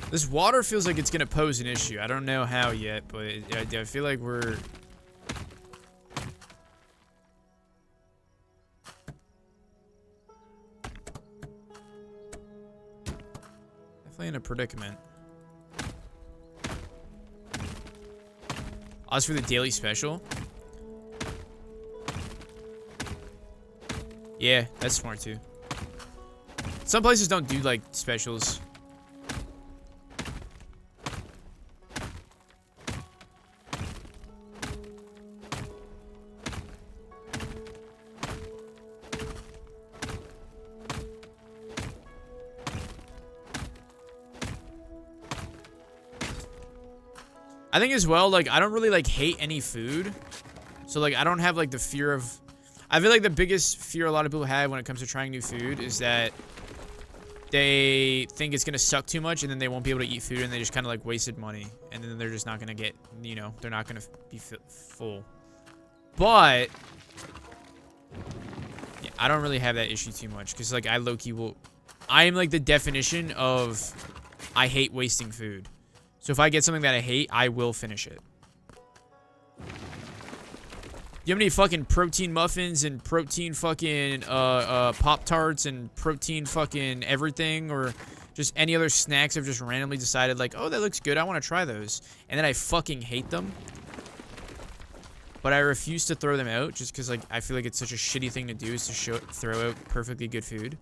This water feels like it's gonna pose an issue. I don't know how yet, but I feel like we're... definitely in a predicament. As for the daily special. Yeah, that's smart too. Some places don't do, like, specials. I think as well, like, I don't really, like, hate any food. So, like, I don't have, like, the fear of... I feel like the biggest fear a lot of people have when it comes to trying new food is that they think it's gonna suck too much, and then they won't be able to eat food, and they just kind of like wasted money, and then they're just not gonna get, you know, they're not gonna be full. But yeah, I don't really have that issue too much, because like I low-key will, I am like the definition of I hate wasting food. So if I get something that I hate, I will finish it. You have any fucking protein muffins and protein fucking Pop-Tarts and protein fucking everything, or just any other snacks I've just randomly decided like, oh, that looks good, I want to try those, and then I fucking hate them, but I refuse to throw them out just because like I feel like it's such a shitty thing to do, is to throw out perfectly good food.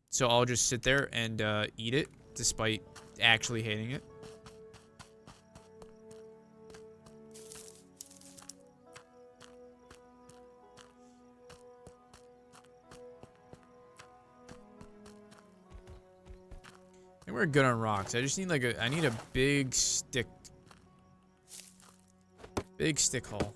So I'll just sit there and eat it despite actually hating it. I think we're good on rocks. I just need like I need a big stick. Big stick haul.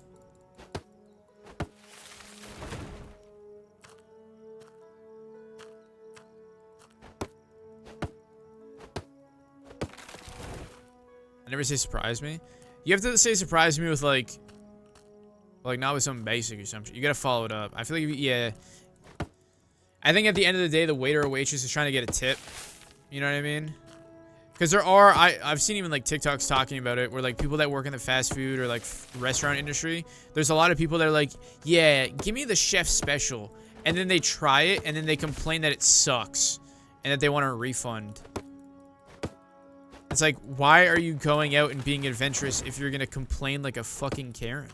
I never say surprise me. You have to say surprise me with like not with something basic or something. You gotta follow it up. I feel like, yeah. I think at the end of the day, the waiter or waitress is trying to get a tip. You know what I mean? Because there are, I've seen even like TikToks talking about it, where like people that work in the fast food or like restaurant industry, there's a lot of people that are like, yeah, give me the chef special. And then they try it and then they complain that it sucks and that they want a refund. It's like, why are you going out and being adventurous if you're going to complain like a fucking Karen?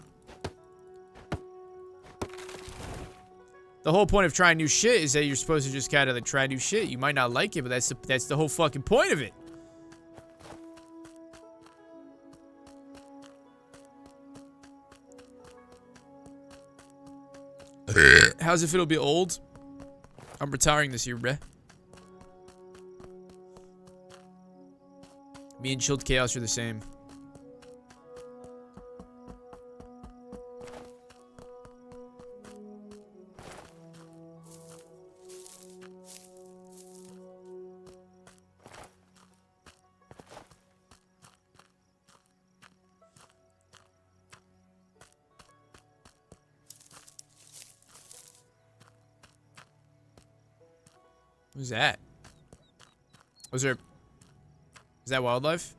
The whole point of trying new shit is that you're supposed to just kind of like try new shit. You might not like it, but that's the whole fucking point of it. How's it feel to be old? I'm retiring this year, bruh. Me and Chilled Chaos are the same. Who's that? Was there... Is that wildlife?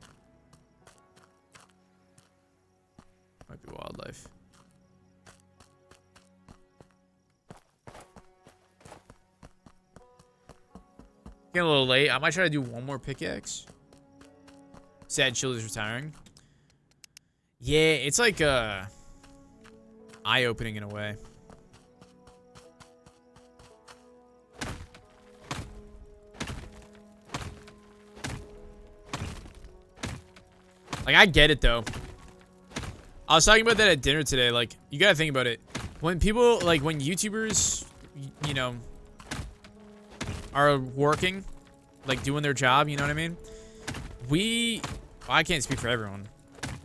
Might be wildlife. Getting a little late. I might try to do one more pickaxe. Sad Chill is retiring. Yeah, it's like eye-opening in a way. Like, I get it, though. I was talking about that at dinner today. Like, you gotta think about it. When people, like, when YouTubers, you know, are working, like, doing their job, you know what I mean? Well, I can't speak for everyone.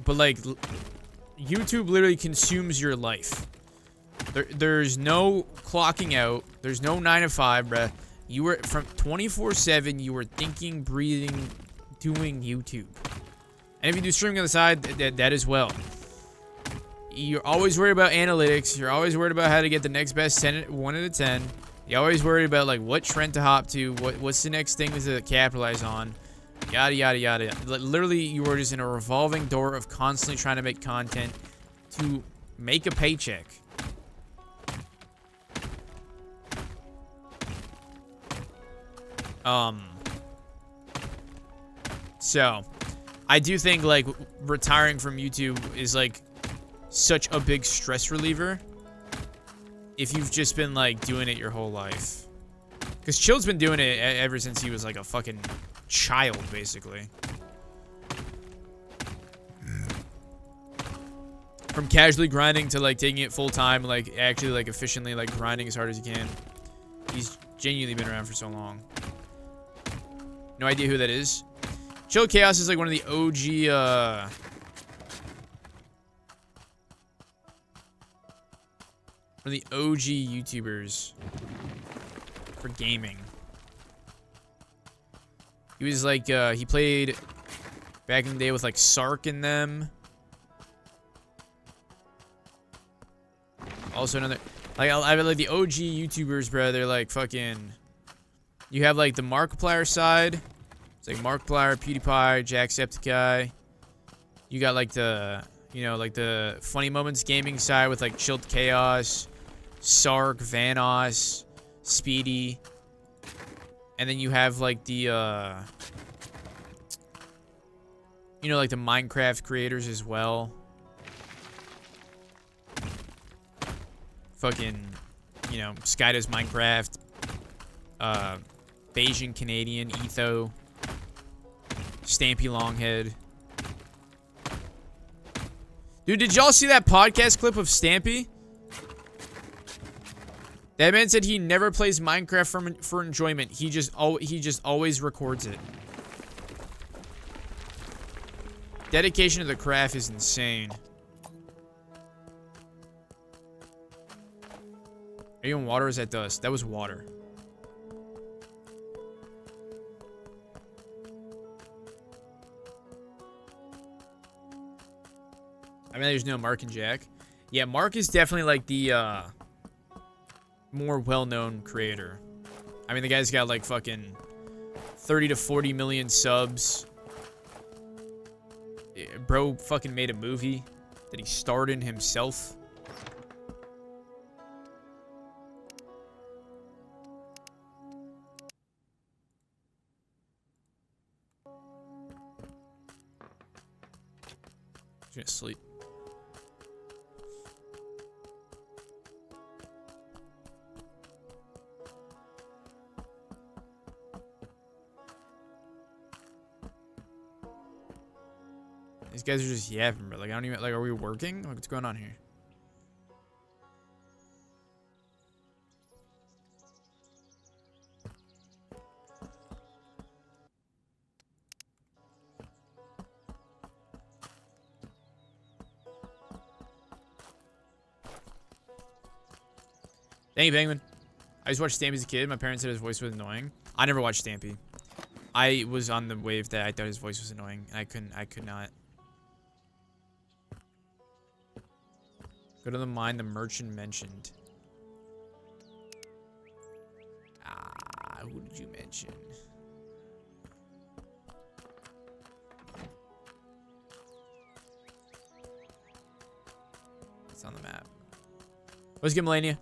But, like, YouTube literally consumes your life. There's no clocking out. There's no 9 to 5, bruh. You were, from 24/7, you were thinking, breathing, doing YouTube. And if you do streaming on the side, that as well. You're always worried about analytics. You're always worried about how to get the next best 1 out of 10. You're always worried about like what trend to hop to, what's the next thing to capitalize on, yada yada yada. Literally, you are just in a revolving door of constantly trying to make content to make a paycheck. So I do think like retiring from YouTube is like such a big stress reliever if you've just been like doing it your whole life. Because Chill's been doing it ever since he was like a fucking child, basically. From casually grinding to like taking it full time, like actually like efficiently like grinding as hard as you can. He's genuinely been around for so long. No idea who that is. Chill Chaos is like one of the OG, one of the OG YouTubers. for gaming. He was like, he played back in the day with like Sark in them. Also another, like, I have like the OG YouTubers, bro. They're like fucking, you have like the Markiplier side. It's like Markiplier, PewDiePie, Jacksepticeye. You got like the, you know, like the Funny Moments gaming side with like Chilled Chaos, Sark, Vanoss, Speedy. And then you have like the, you know, like the Minecraft creators as well. Fucking, you know, Sky does Minecraft. Bayesian Canadian, Etho. Stampy Longhead. Dude, did y'all see that podcast clip of Stampy? That man said he never plays Minecraft for enjoyment. He just always records it. Dedication to the craft is insane. Are you in water or is that dust? That was water. I mean, there's no Mark and Jack. Yeah, Mark is definitely like the more well-known creator. I mean, the guy's got like fucking 30 to 40 million subs. Bro fucking made a movie that he starred in himself. He's gonna sleep. These guys are just yapping, bro. Like, I don't even, like, are we working? Like, what's going on here? Thank you, Penguin. I just watched Stampy as a kid. My parents said his voice was annoying. I never watched Stampy. I was on the wave that I thought his voice was annoying, and I could not. Go to the mine the merchant mentioned. Ah, who did you mention? It's on the map. Let's get Melania.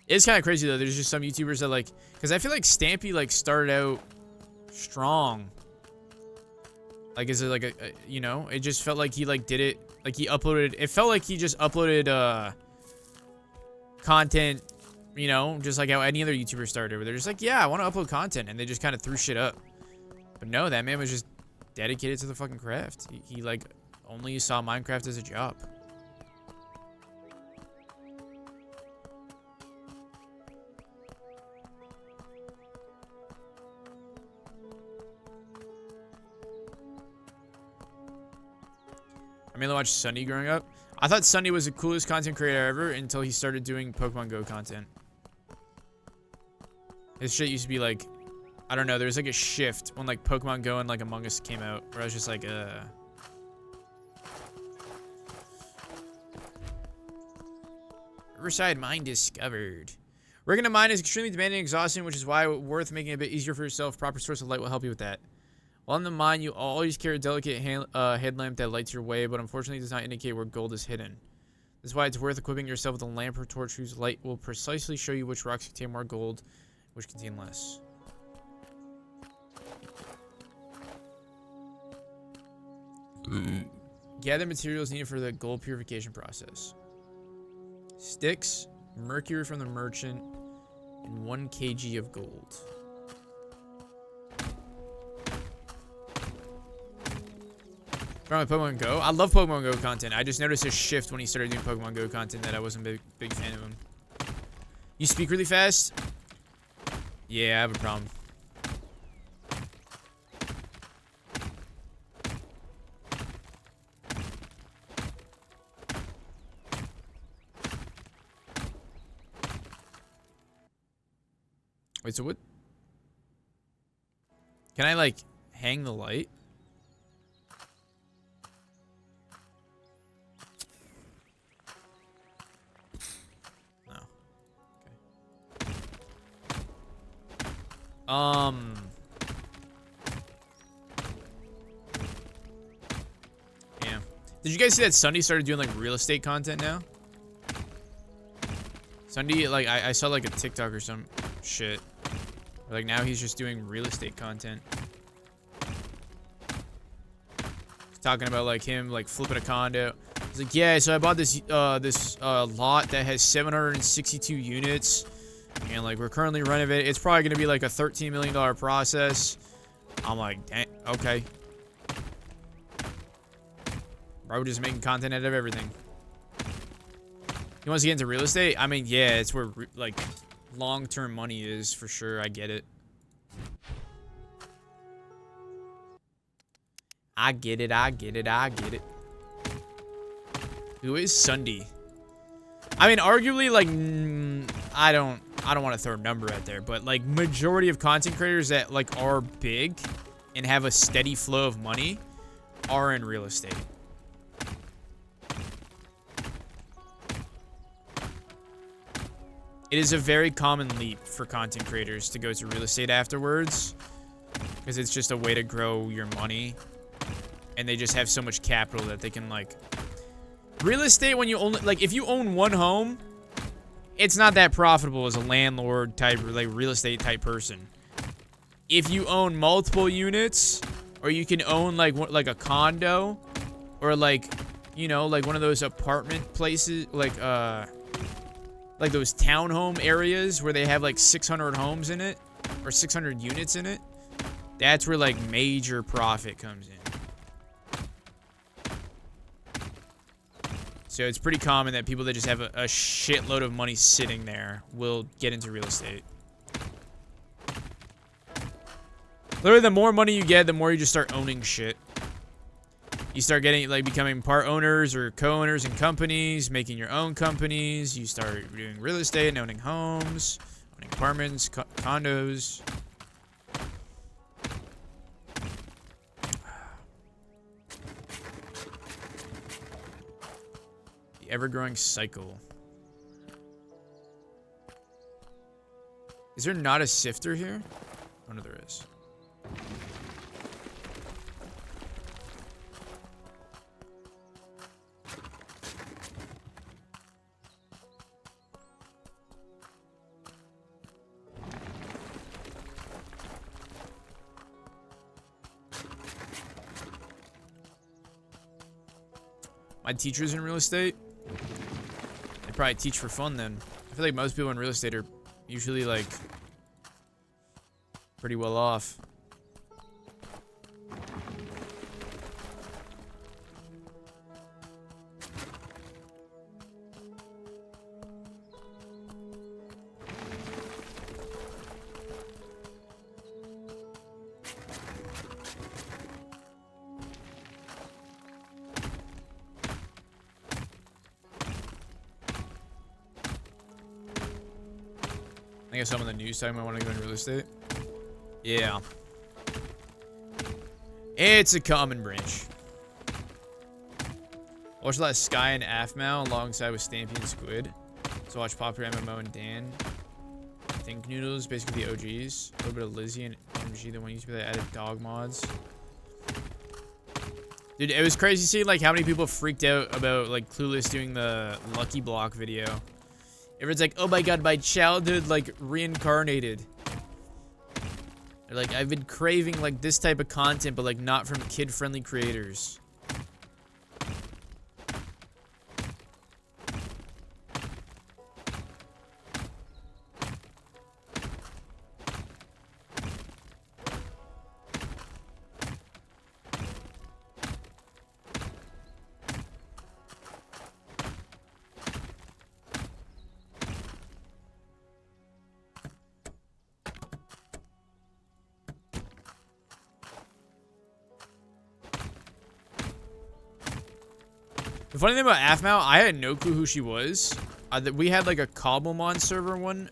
It's kind of crazy though. There's just some YouTubers that like, because I feel like Stampy like started out strong. Like, is it like a, you know, it just felt like he like did it, like he uploaded, it felt like he just uploaded content, you know, just like how any other YouTuber started, where they're just like, yeah, I want to upload content, and they just kind of threw shit up. But no, that man was just dedicated to the fucking craft. He like only saw Minecraft as a job. I mainly watched Sunny growing up. I thought Sunny was the coolest content creator ever until he started doing Pokemon Go content. His shit used to be like, I don't know, there was like a shift when like Pokemon Go and like Among Us came out, where I was just like, Riverside mine discovered. Rigging a mine is extremely demanding and exhausting, which is why it's worth making it a bit easier for yourself. Proper source of light will help you with that. While in the mine, you always carry a delicate headlamp that lights your way, but unfortunately does not indicate where gold is hidden. This is why it's worth equipping yourself with a lamp or torch whose light will precisely show you which rocks contain more gold, which contain less. Gather materials needed for the gold purification process. Sticks, mercury from the merchant, and 1 kg of gold. From Pokemon Go. I love Pokemon Go content. I just noticed a shift when he started doing Pokemon Go content that I wasn't a big fan of him. You speak really fast? Yeah, I have a problem. Wait, so what? Can I, like, hang the light? No. Okay. Yeah. Did you guys see that Sunday started doing, like, real estate content now? Sunday, like, I saw, like, a TikTok or some shit. Like, now he's just doing real estate content. He's talking about, like, him, like, flipping a condo. He's like, yeah, so I bought this lot that has 762 units. And, like, we're currently renovating. It's probably going to be, like, a $13 million process. I'm like, dang, okay. Bro, just making content out of everything. He wants to get into real estate? I mean, yeah, it's where, like, long-term money is, for sure. I get it. I get it, I get it, I get it. Who is Sunday? I mean, arguably, like, I don't want to throw a number out there, but, like, majority of content creators that, like, are big and have a steady flow of money are in real estate. It is a very common leap for content creators to go to real estate afterwards, because it's just a way to grow your money, and they just have so much capital that they can, like, real estate, when you only, like, if you own one home, it's not that profitable as a landlord type, like, real estate type person. If you own multiple units, or you can own, like a condo, or, like, you know, like one of those apartment places, like those townhome areas where they have, like, 600 homes in it, or 600 units in it, that's where, like, major profit comes in. So it's pretty common that people that just have a shitload of money sitting there will get into real estate. Literally, the more money you get, the more you just start owning shit. You start getting, like, becoming part owners or co-owners in companies, making your own companies. You start doing real estate and owning homes, owning apartments, condos. The ever-growing cycle. Is there not a sifter here? Oh, no, there is. My teacher's in real estate. They probably teach for fun then. I feel like most people in real estate are usually, like, pretty well off. I guess some of the news talking about wanting to go into real estate. Yeah. It's a common branch. Watch a lot of Sky and Afmal alongside with Stampy and Squid. So watch Popular MMO and Dan. Think Noodles, basically the OGs. A little bit of Lizzie and MG, the one used to be that added dog mods. Dude, it was crazy seeing, like, how many people freaked out about, like, Clueless doing the Lucky Block video. Everyone's like, oh my god, my childhood, like, reincarnated. They're like, I've been craving, like, this type of content, but, like, not from kid-friendly creators. The funny thing about Afmal, I had no clue who she was. We had, like, a Cobblemon server one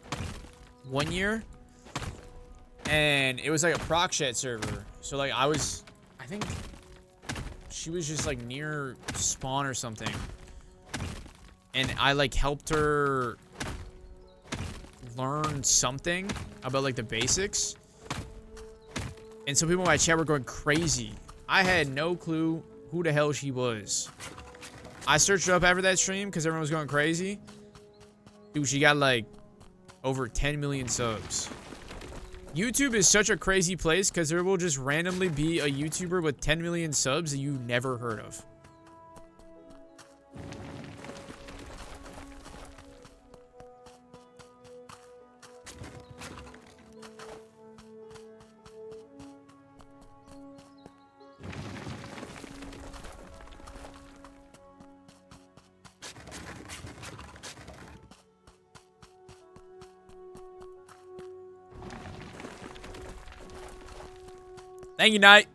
year, And it was like a proc chat server. So like I think she was just like near spawn or something. And I like helped her learn something about like the basics. And some people in my chat were going crazy. I had no clue who the hell she was. I searched her up after that stream because everyone was going crazy. Dude, she got like over 10 million subs. YouTube is such a crazy place because there will just randomly be a YouTuber with 10 million subs that you never heard of. Thank you, Knight.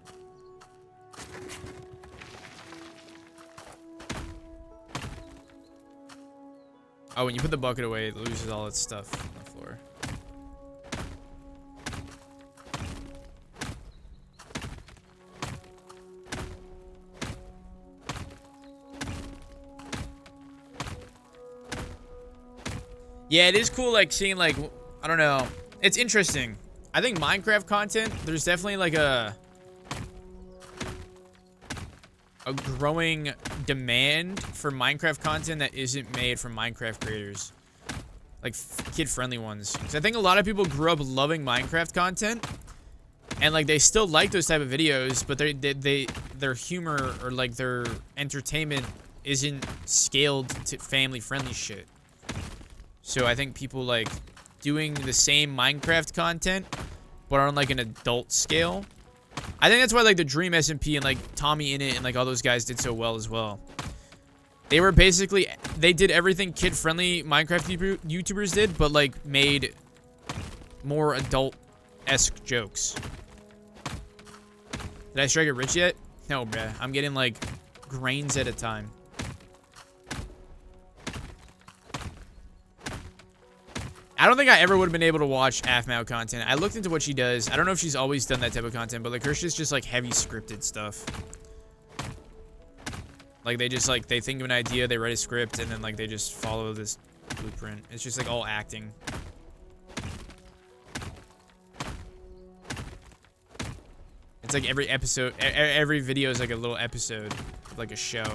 Oh, when you put the bucket away, it loses all its stuff on the floor. Yeah, it is cool, like, seeing, like, I don't know. It's interesting. I think Minecraft content, there's definitely like a growing demand for Minecraft content that isn't made from Minecraft creators. Like kid-friendly ones. Because I think a lot of people grew up loving Minecraft content. And like they still like those type of videos, but their humor or like their entertainment isn't scaled to family-friendly shit. So I think people like doing the same Minecraft content, but on like an adult scale. I think that's why like the Dream SMP and like Tommy In It and like all those guys did so well as well. They were basically, they did everything kid-friendly Minecraft YouTubers did, but like made more adult-esque jokes. Did I strike it rich yet? No, bruh. I'm getting like grains at a time. I don't think I ever would have been able to watch Afmao content. I looked into what she does. I don't know if she's always done that type of content, but like her shit's just like heavy scripted stuff. Like they just like, they think of an idea, they write a script, and then like they just follow this blueprint. It's just like all acting. It's like every episode, every video is like a little episode of like a show.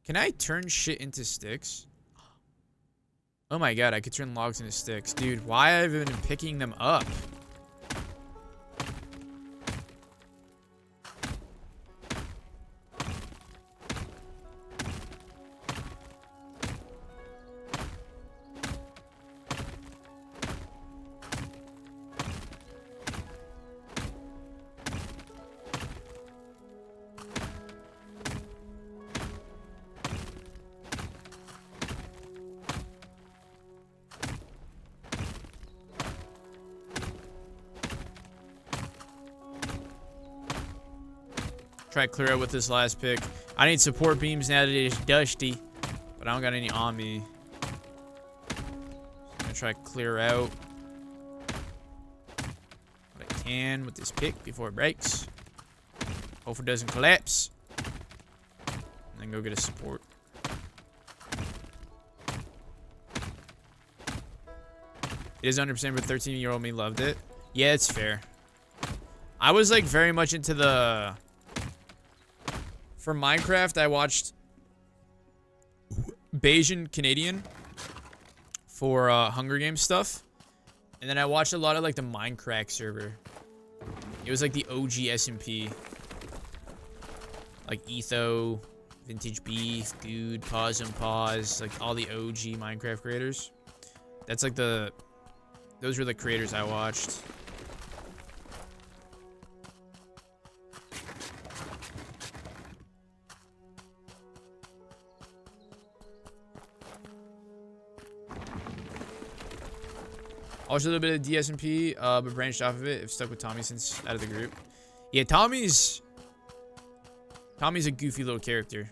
Can I turn shit into sticks? Oh my god, I could turn logs into sticks. Dude, why have I been picking them up? Try to clear out with this last pick. I need support beams now that it is dusty, but I don't got any on me. I'm gonna try to clear out what I can with this pick before it breaks. Hope it doesn't collapse. And then go get a support. It is 100%, but 13-year-old me loved it. Yeah, it's fair. I was like very much into the... For Minecraft, I watched Bayesian Canadian for Hunger Games stuff. And then I watched a lot of like the Minecraft server. It was like the OG SMP. Like Etho, Vintage Beef, Dude, Pause and Pause, like all the OG Minecraft creators. That's like the... Those were the creators I watched. Also a little bit of DSMP, but branched off of it. I've stuck with Tommy since out of the group. Yeah, Tommy's Tommy's a goofy little character.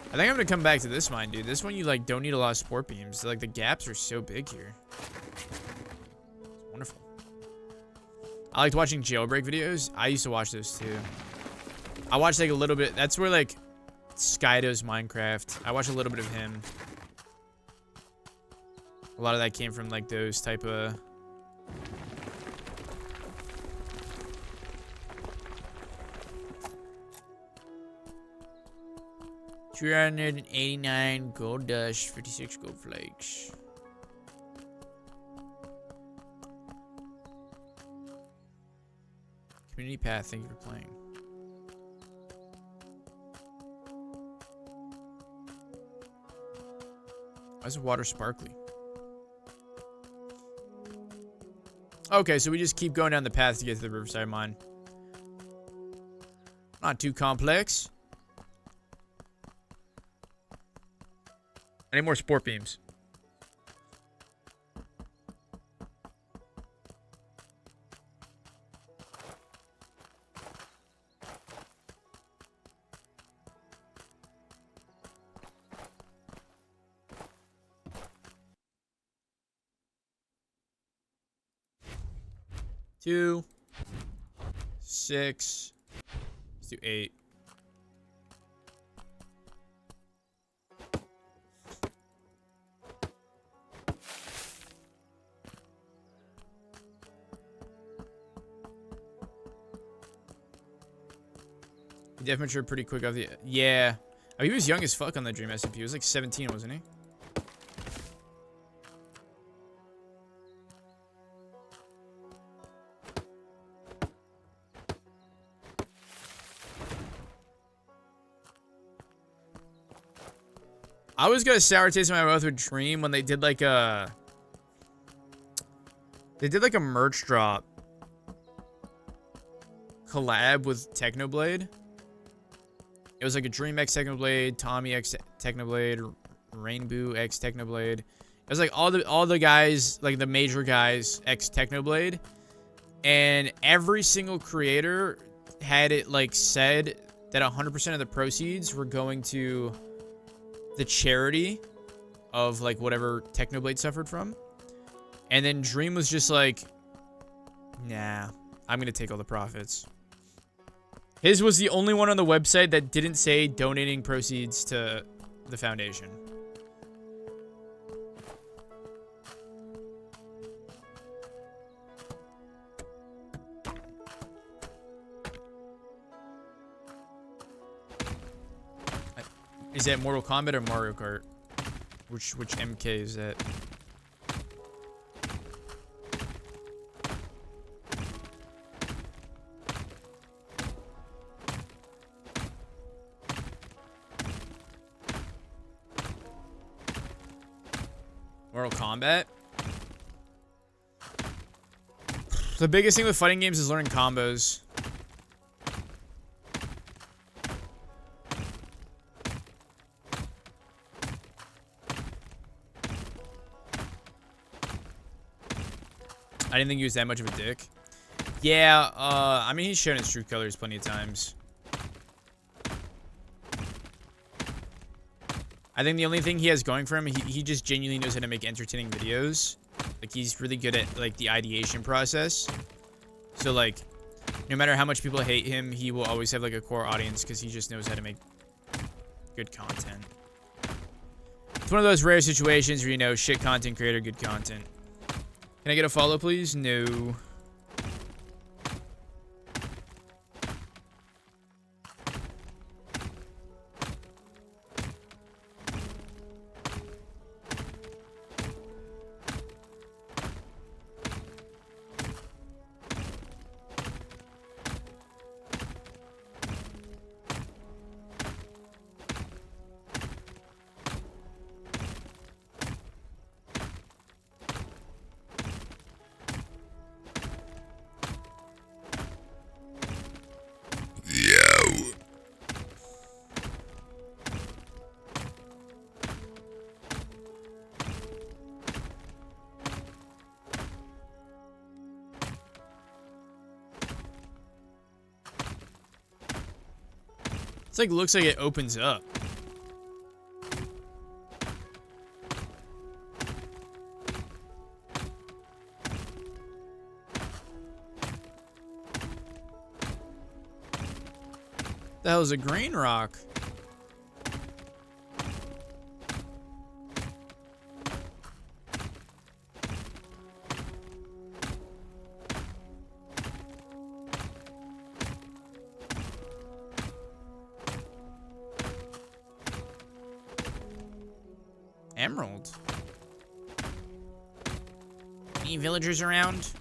I think I'm gonna come back to this mine, dude. This one you like don't need a lot of sport beams. Like the gaps are so big here. It's wonderful. I liked watching jailbreak videos. I used to watch those too. I watched like a little bit. That's where like Skydo's Minecraft. I watched a little bit of him. A lot of that came from like those type of. $389 gold dust, 56 gold flakes. Community path, thank you for playing. Why is the water sparkly? Okay, so we just keep going down the path to get to the Riverside mine. Not too complex. Any more sport beams? Two, 6, let's do 8. He definitely matured pretty quick off the. Yeah. Oh, he was young as fuck on the Dream SMP. He was like 17, wasn't he? I was gonna sour taste my mouth with Dream when they did like a. They did like a merch drop collab with Technoblade. It was like a Dream X Technoblade, Tommy X Technoblade, Rainbow X Technoblade. It was like all the guys, like the major guys, X Technoblade, and every single creator had it like said that 100% of the proceeds were going to the charity of like whatever Technoblade suffered from. And then Dream was just like, nah, I'm gonna take all the profits. His was the only one on the website that didn't say donating proceeds to the foundation. Is that Mortal Kombat or Mario Kart? Which MK is that? Mortal Kombat? The biggest thing with fighting games is learning combos. I didn't think he was that much of a dick. Yeah, I mean, he's shown his true colors plenty of times. I think the only thing he has going for him, he just genuinely knows how to make entertaining videos. Like, he's really good at, like, the ideation process. So, like, no matter how much people hate him, he will always have, like, a core audience because he just knows how to make good content. It's one of those rare situations where, you know, shit content creator, good content. Can I get a follow, please? No. It's like, looks like it opens up. The hell is a green rock? Emerald. Any villagers around?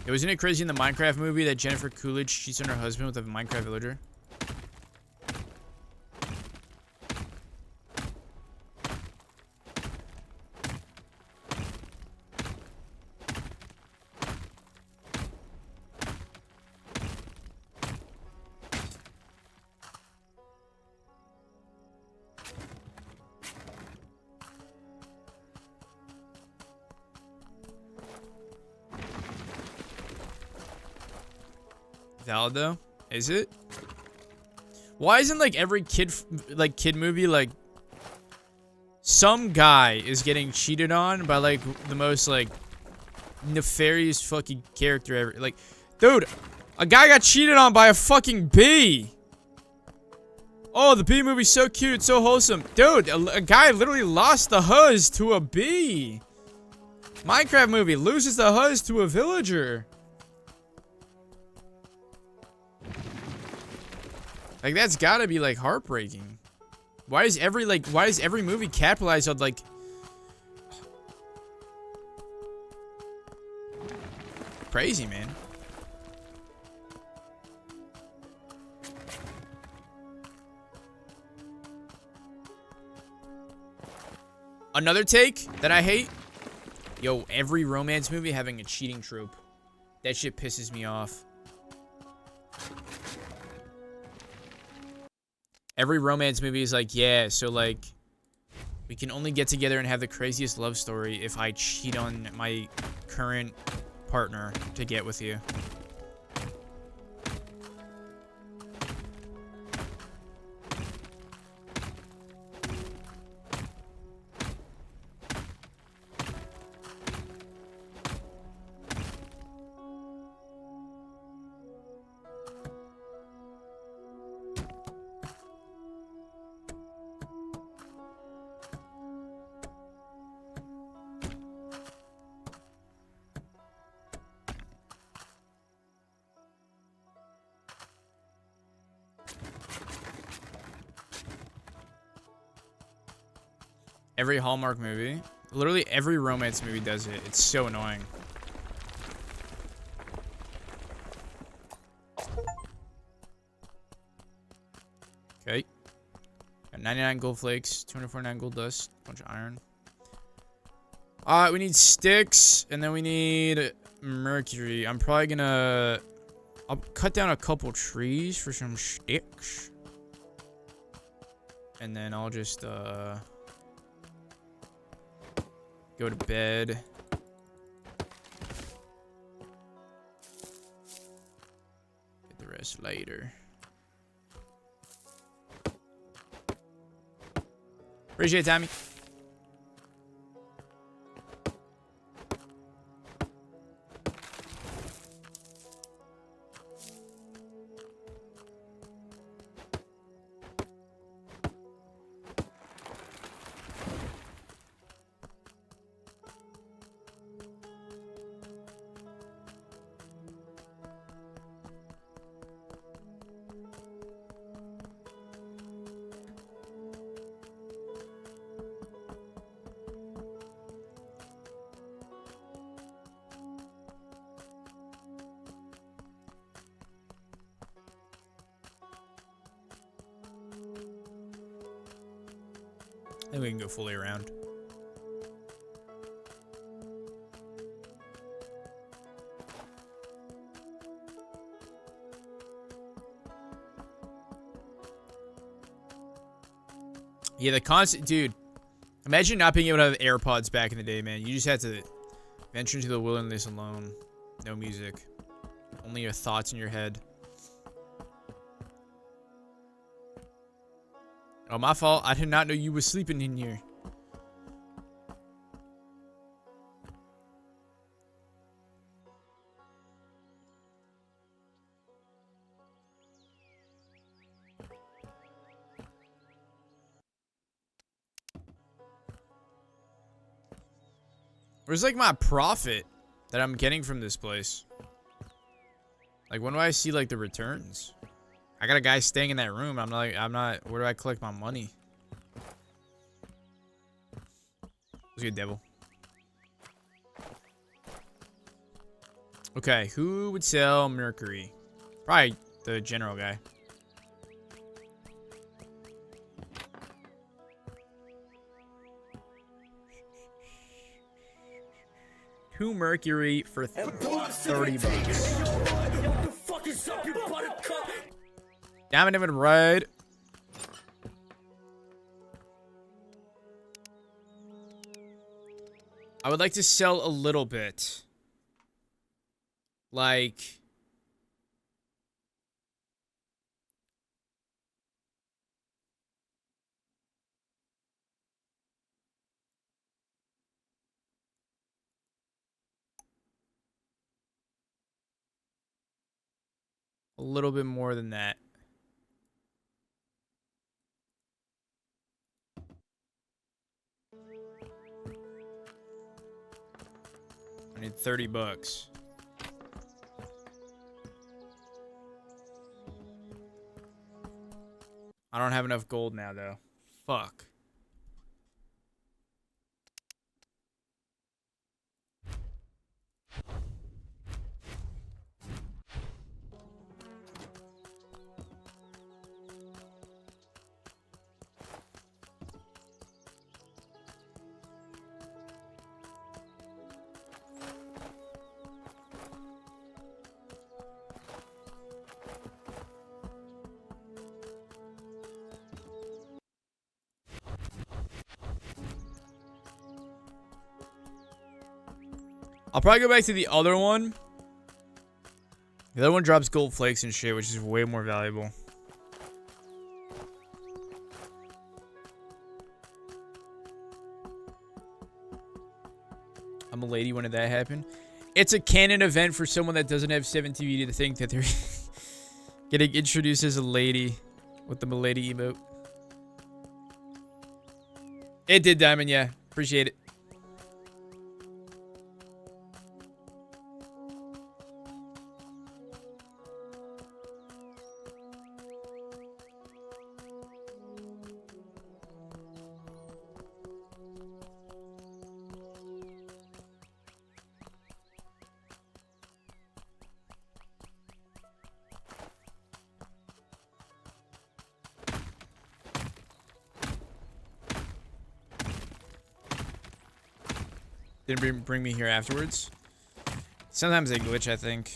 Wasn't it crazy in the Minecraft movie that Jennifer Coolidge cheats on her husband with a Minecraft villager? Valid though? Is it? Why isn't like every kid movie like some guy is getting cheated on by like the most like nefarious fucking character ever? Like, dude, a guy got cheated on by a fucking bee. Oh, the bee movie's so cute, so wholesome. Dude, a guy literally lost the huzz to a bee. Minecraft movie loses the huzz to a villager. Like, that's gotta be, like, heartbreaking. Why is every movie capitalized on, like... Crazy, man. Another take that I hate? Yo, every romance movie having a cheating trope. That shit pisses me off. Every romance movie is like, yeah, so like, we can only get together and have the craziest love story if I cheat on my current partner to get with you. Every Hallmark movie. Literally every romance movie does it. It's so annoying. Okay. Got 99 gold flakes, 249 gold dust, bunch of iron. We need sticks, and then we need mercury. I'm probably gonna... I'll cut down a couple trees for some sticks. And then I'll just, go to bed. Get the rest later. Appreciate it, Tommy. I think we can go fully around. Yeah, the constant... Dude, imagine not being able to have AirPods back in the day, man. You just had to venture into the wilderness alone. No music. Only your thoughts in your head. Oh, my fault. I did not know you were sleeping in here. Where's like my profit that I'm getting from this place? Like, when do I see like the returns? I got a guy staying in that room. I'm not. Where do I collect my money? Let's get devil. Okay, who would sell mercury? Probably the general guy. Two mercury for 30 bucks. Diamond even red. I would like to sell a little bit. Like... a little bit more than that. I need 30 bucks. I don't have enough gold now, though. Fuck. I'll probably go back to the other one. The other one drops gold flakes and shit, which is way more valuable. I'm a lady. When did that happen? It's a canon event for someone that doesn't have 7TV to think that they're getting introduced as a lady with the milady emote. It did, Diamond. Yeah. Appreciate it. Didn't bring me here afterwards. Sometimes they glitch, I think.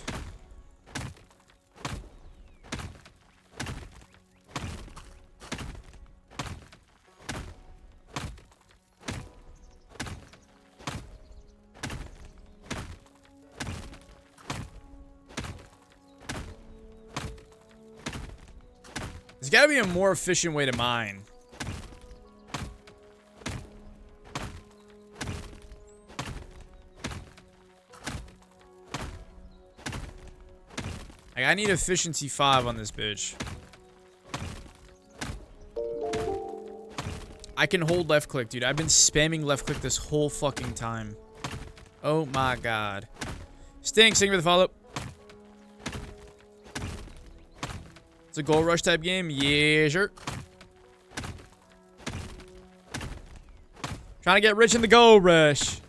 There's gotta be a more efficient way to mine. Like, I need efficiency 5 on this bitch. I can hold left click, dude. I've been spamming left click this whole fucking time. Oh my god. Stinks, thank you for the follow. It's a gold rush type game? Yeah, sure. Trying to get rich in the gold rush.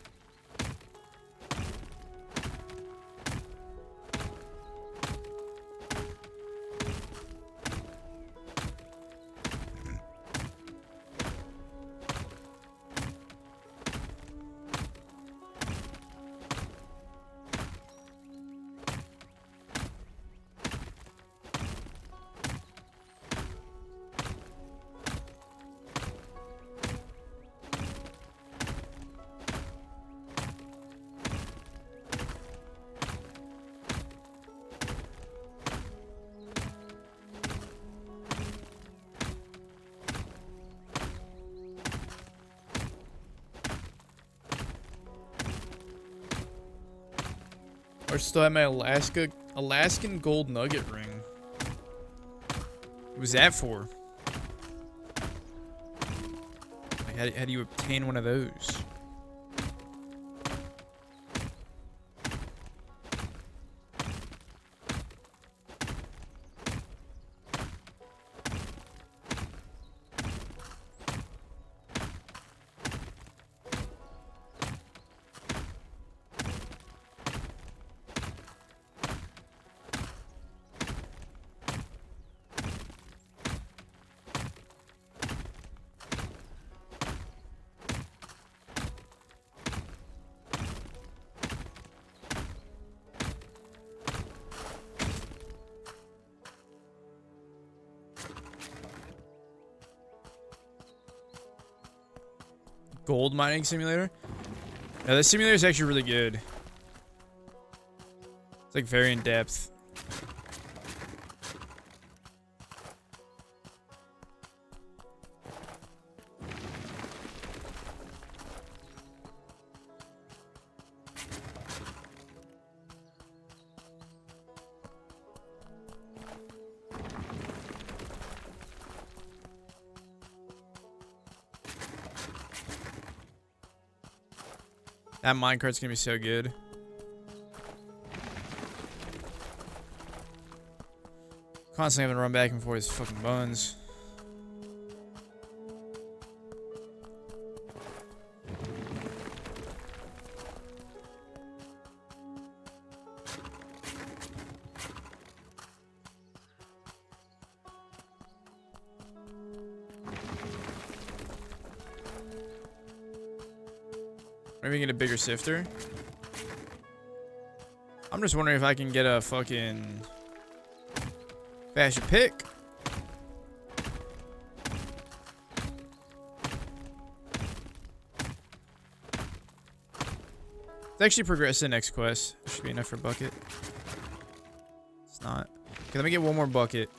I still have my Alaskan gold nugget ring. What was that for? Like, how do you obtain one of those? Gold mining simulator? Yeah, this simulator is actually really good. It's like very in depth. That minecart's gonna be so good. Constantly having to run back and forth his fucking buns. Maybe get a bigger sifter. I'm just wondering if I can get a fucking faster pick. Let's actually progress to the next quest. There should be enough for a bucket. It's not. Okay, let me get one more bucket.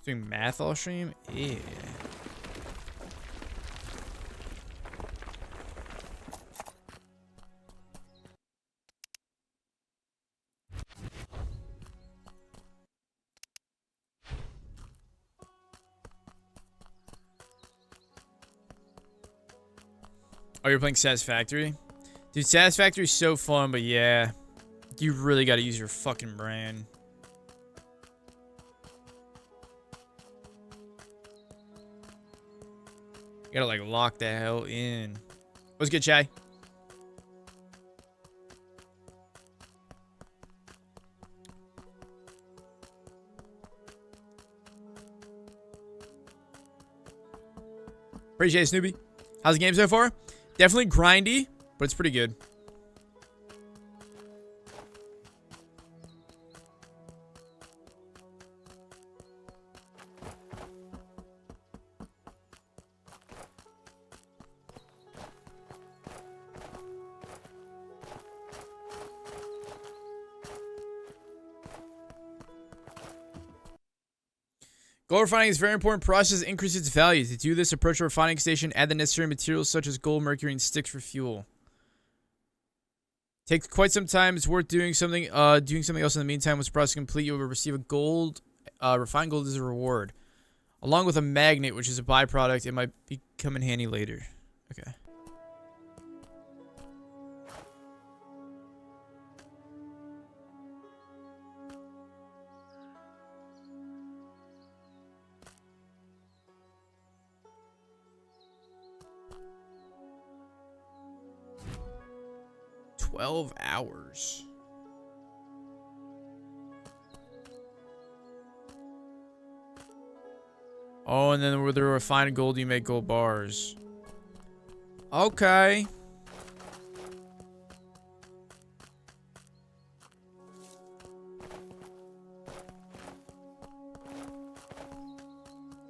Doing math all stream? Yeah. Oh, you're playing Satisfactory? Dude, Satisfactory is so fun, but yeah. You really gotta use your fucking brain. You gotta, like, lock the hell in. What's good, Chai? Appreciate it, Snoopy. How's the game so far? Definitely grindy, but it's pretty good. Gold refining is a very important process that increases its value. To do this, approach a refining station, add the necessary materials such as gold, mercury, and sticks for fuel. Takes quite some time. It's worth doing something else in the meantime. Once the process is complete, you will receive a gold, refined gold as a reward. Along with a magnet, which is a byproduct. It might come in handy later. Okay. $12 hours. Oh, and then with the refined gold, you make gold bars. Okay.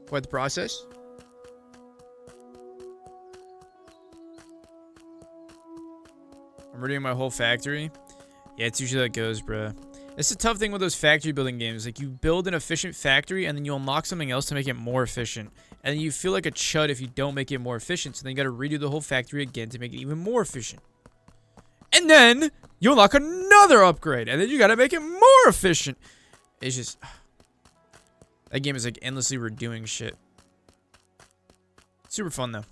Quite the process. I'm redoing my whole factory. Yeah, it's usually how it goes, bruh. It's a tough thing with those factory building games. Like, you build an efficient factory, and then you unlock something else to make it more efficient. And then you feel like a chud if you don't make it more efficient. So then you gotta redo the whole factory again to make it even more efficient. And then you unlock another upgrade, and then you gotta make it more efficient. It's just... That game is like endlessly redoing shit. Super fun, though.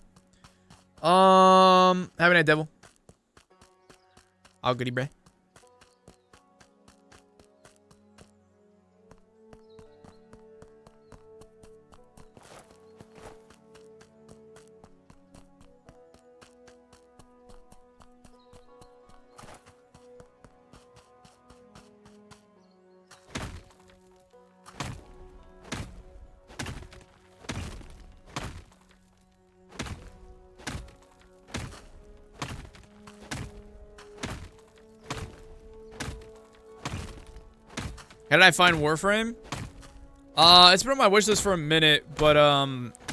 Have a night, devil. All goody, bruh. How did I find Warframe? It's been on my wish list for a minute, but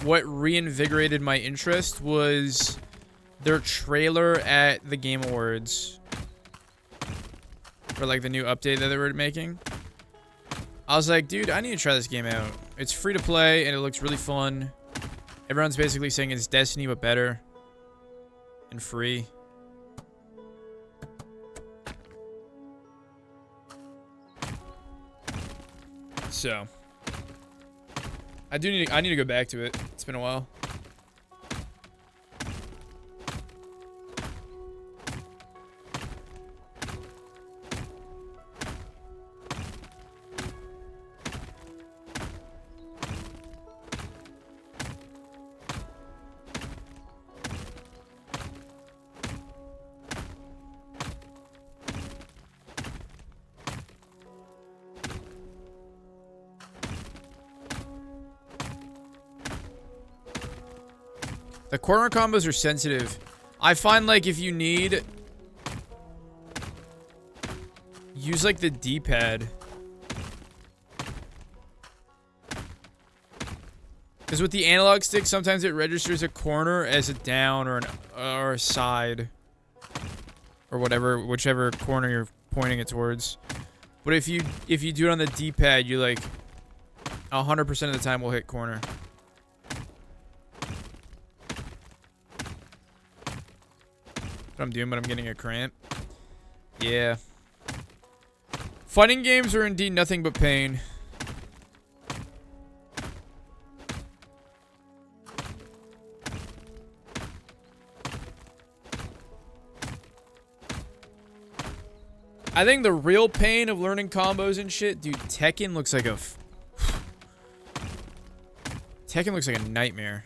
what reinvigorated my interest was their trailer at the Game Awards. For like the new update that they were making. I was like, dude, I need to try this game out. It's free to play and it looks really fun. Everyone's basically saying it's Destiny but better. And free. So, I need to go back to it. It's been a while. The corner combos are sensitive. I find like if you need... Use like the D-pad. Because with the analog stick, sometimes it registers a corner as a down or a side. Or whatever, whichever corner you're pointing it towards. But if you do it on the D-pad, you like 100% of the time will hit corner. I'm doing, but I'm getting a cramp. Yeah. Fighting games are indeed nothing but pain. I think the real pain of learning combos and shit, dude, Tekken looks like a... Tekken looks like a nightmare.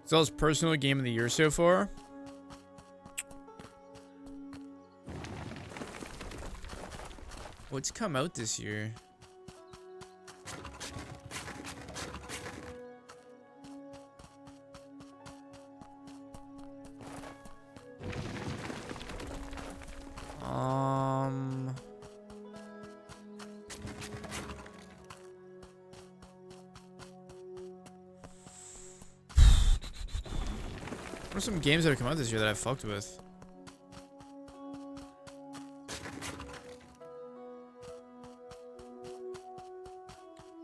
Zelda's personal game of the year so far. What's come out this year? What are some games that have come out this year that I've fucked with?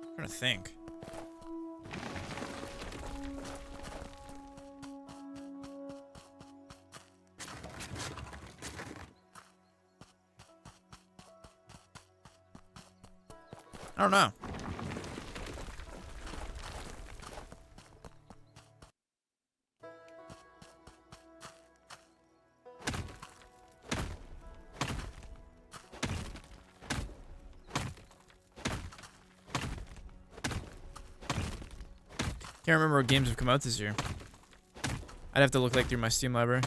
I'm trying to think. I don't know. Can't remember what games have come out this year. I'd have to look like through my Steam library.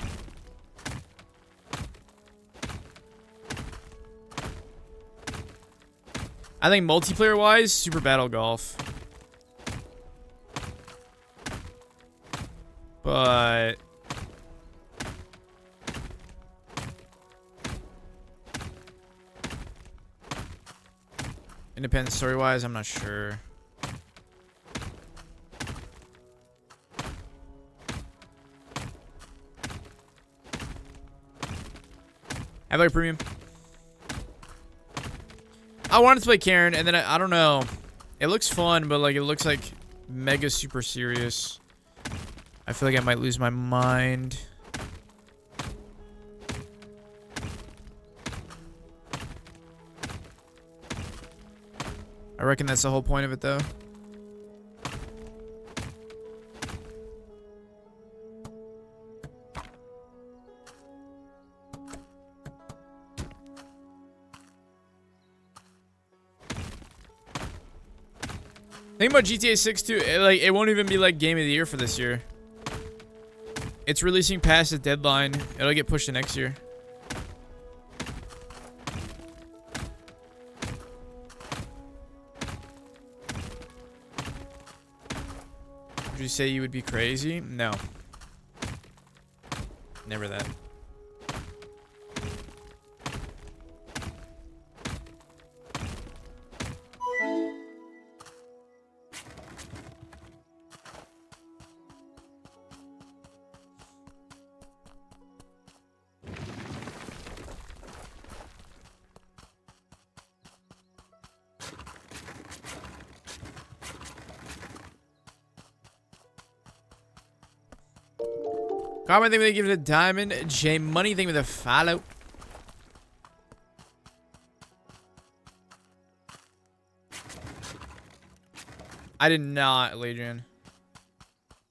I think multiplayer-wise, Super Battle Golf. But independent story-wise, I'm not sure. Have I premium? I wanted to play Karen, and then I don't know. It looks fun, but like it looks like mega super serious. I feel like I might lose my mind. I reckon that's the whole point of it, though. Think about GTA 6 too. It won't even be like game of the year for this year. It's releasing past the deadline. It'll get pushed to next year. Would you say you would be crazy? No. Never that. Comment, think they give it a diamond. J Money, think with a follow. I did not, Ladrian.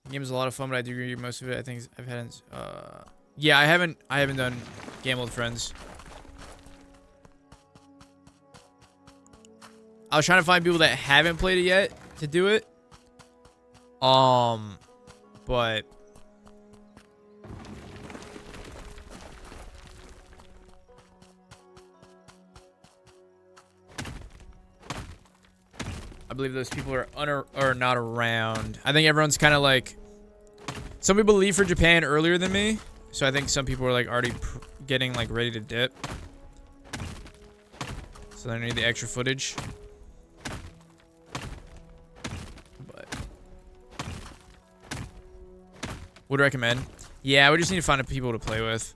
The game is a lot of fun, but I do agree most of it. I think I've had. Yeah, I haven't done Gamble with Friends. I was trying to find people that haven't played it yet to do it. But I believe those people are not around. I think everyone's kind of like, some people leave for Japan earlier than me, so I think some people are like already getting like ready to dip, so they need the extra footage. But would recommend. Yeah, we just need to find people to play with.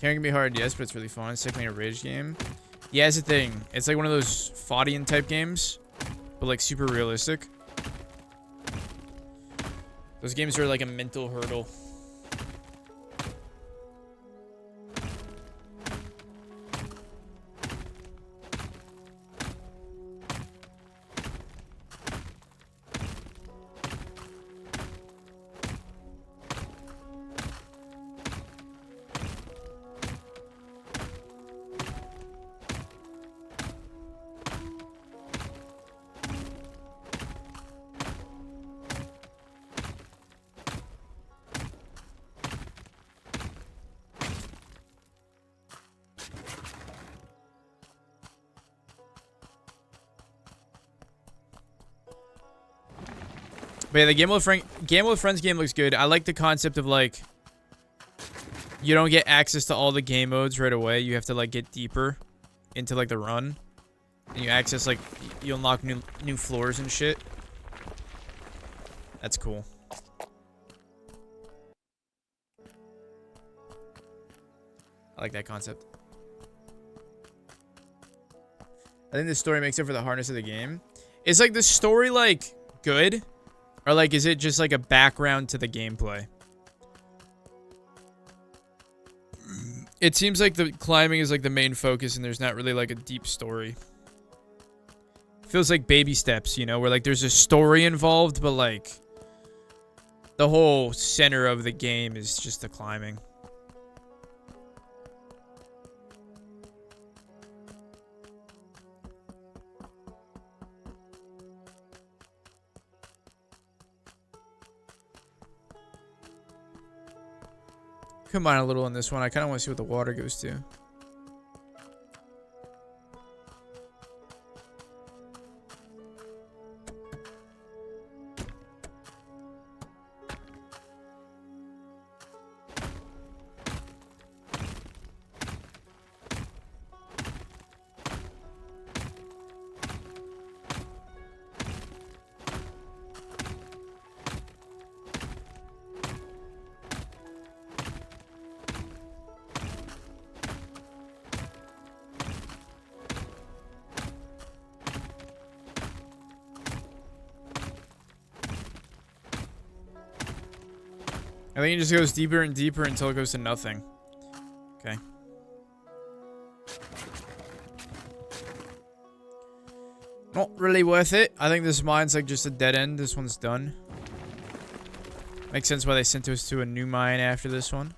Karen can be hard, yes, but it's really fun. It's like a rage game. Yeah, it's a thing. It's like one of those Faudian type games, but like super realistic. Those games are like a mental hurdle. But yeah, the Gamble with Friends game looks good. I like the concept of like, you don't get access to all the game modes right away. You have to like get deeper into like the run, and you access like, you unlock new floors and shit. That's cool. I like that concept. I think the story makes up for the hardness of the game. Is like the story like good? Or like, is it just like a background to the gameplay? It seems like the climbing is like the main focus, and there's not really like a deep story. Feels like baby steps, you know, where like there's a story involved, but like the whole center of the game is just the climbing. Combine a little on this one. I kind of want to see what the water goes to. I think it just goes deeper and deeper until it goes to nothing. Okay. Not really worth it. I think this mine's like just a dead end. This one's done. Makes sense why they sent us to a new mine after this one.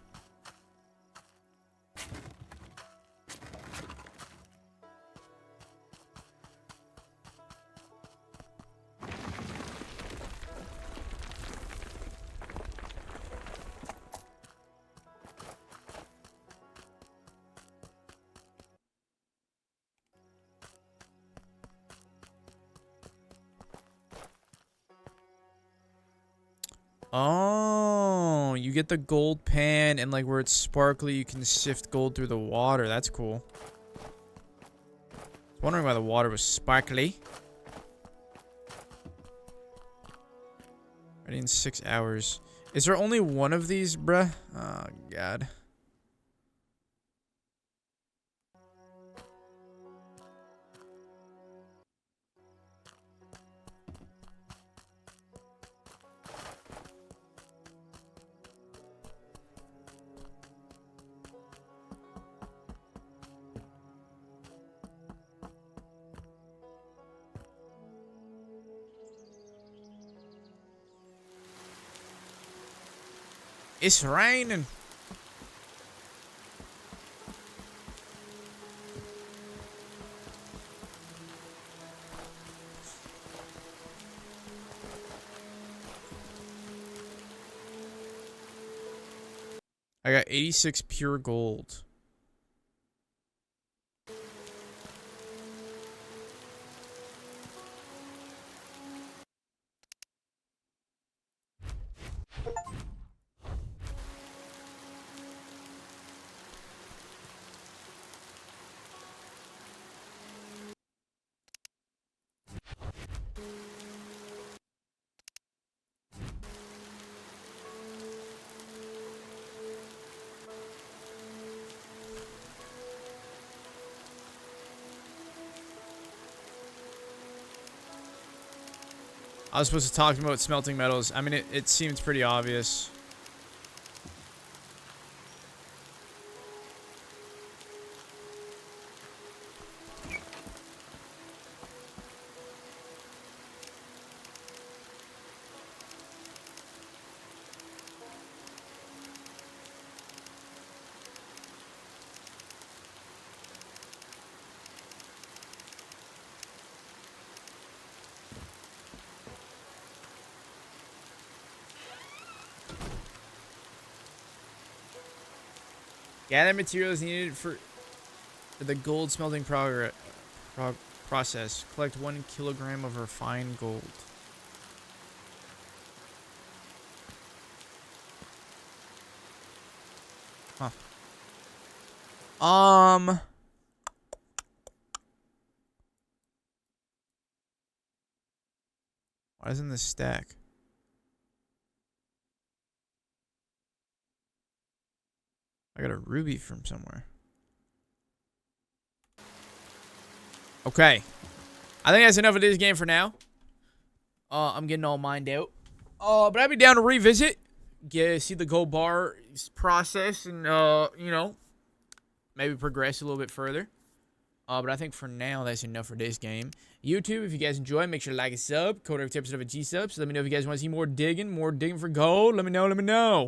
Oh, you get the gold pan, and like where it's sparkly, you can sift gold through the water. That's cool. I was wondering why the water was sparkly. Ready in 6 hours. Is there only one of these, bruh? Oh, God. It's raining. I got 86 pure gold. I was supposed to talk about smelting metals. I mean, it seems pretty obvious. Gather materials needed for the gold smelting process. Collect 1 kilogram of refined gold. Huh. Why isn't this stack? I got a ruby from somewhere. Okay. I think that's enough of this game for now. I'm getting all mined out. But I'd be down to revisit. See the gold bar process and, you know, maybe progress a little bit further. But I think for now, that's enough for this game. YouTube, if you guys enjoy, make sure to like and sub. Code every episode of a G-sub. So let me know if you guys want to see more digging for gold. Let me know.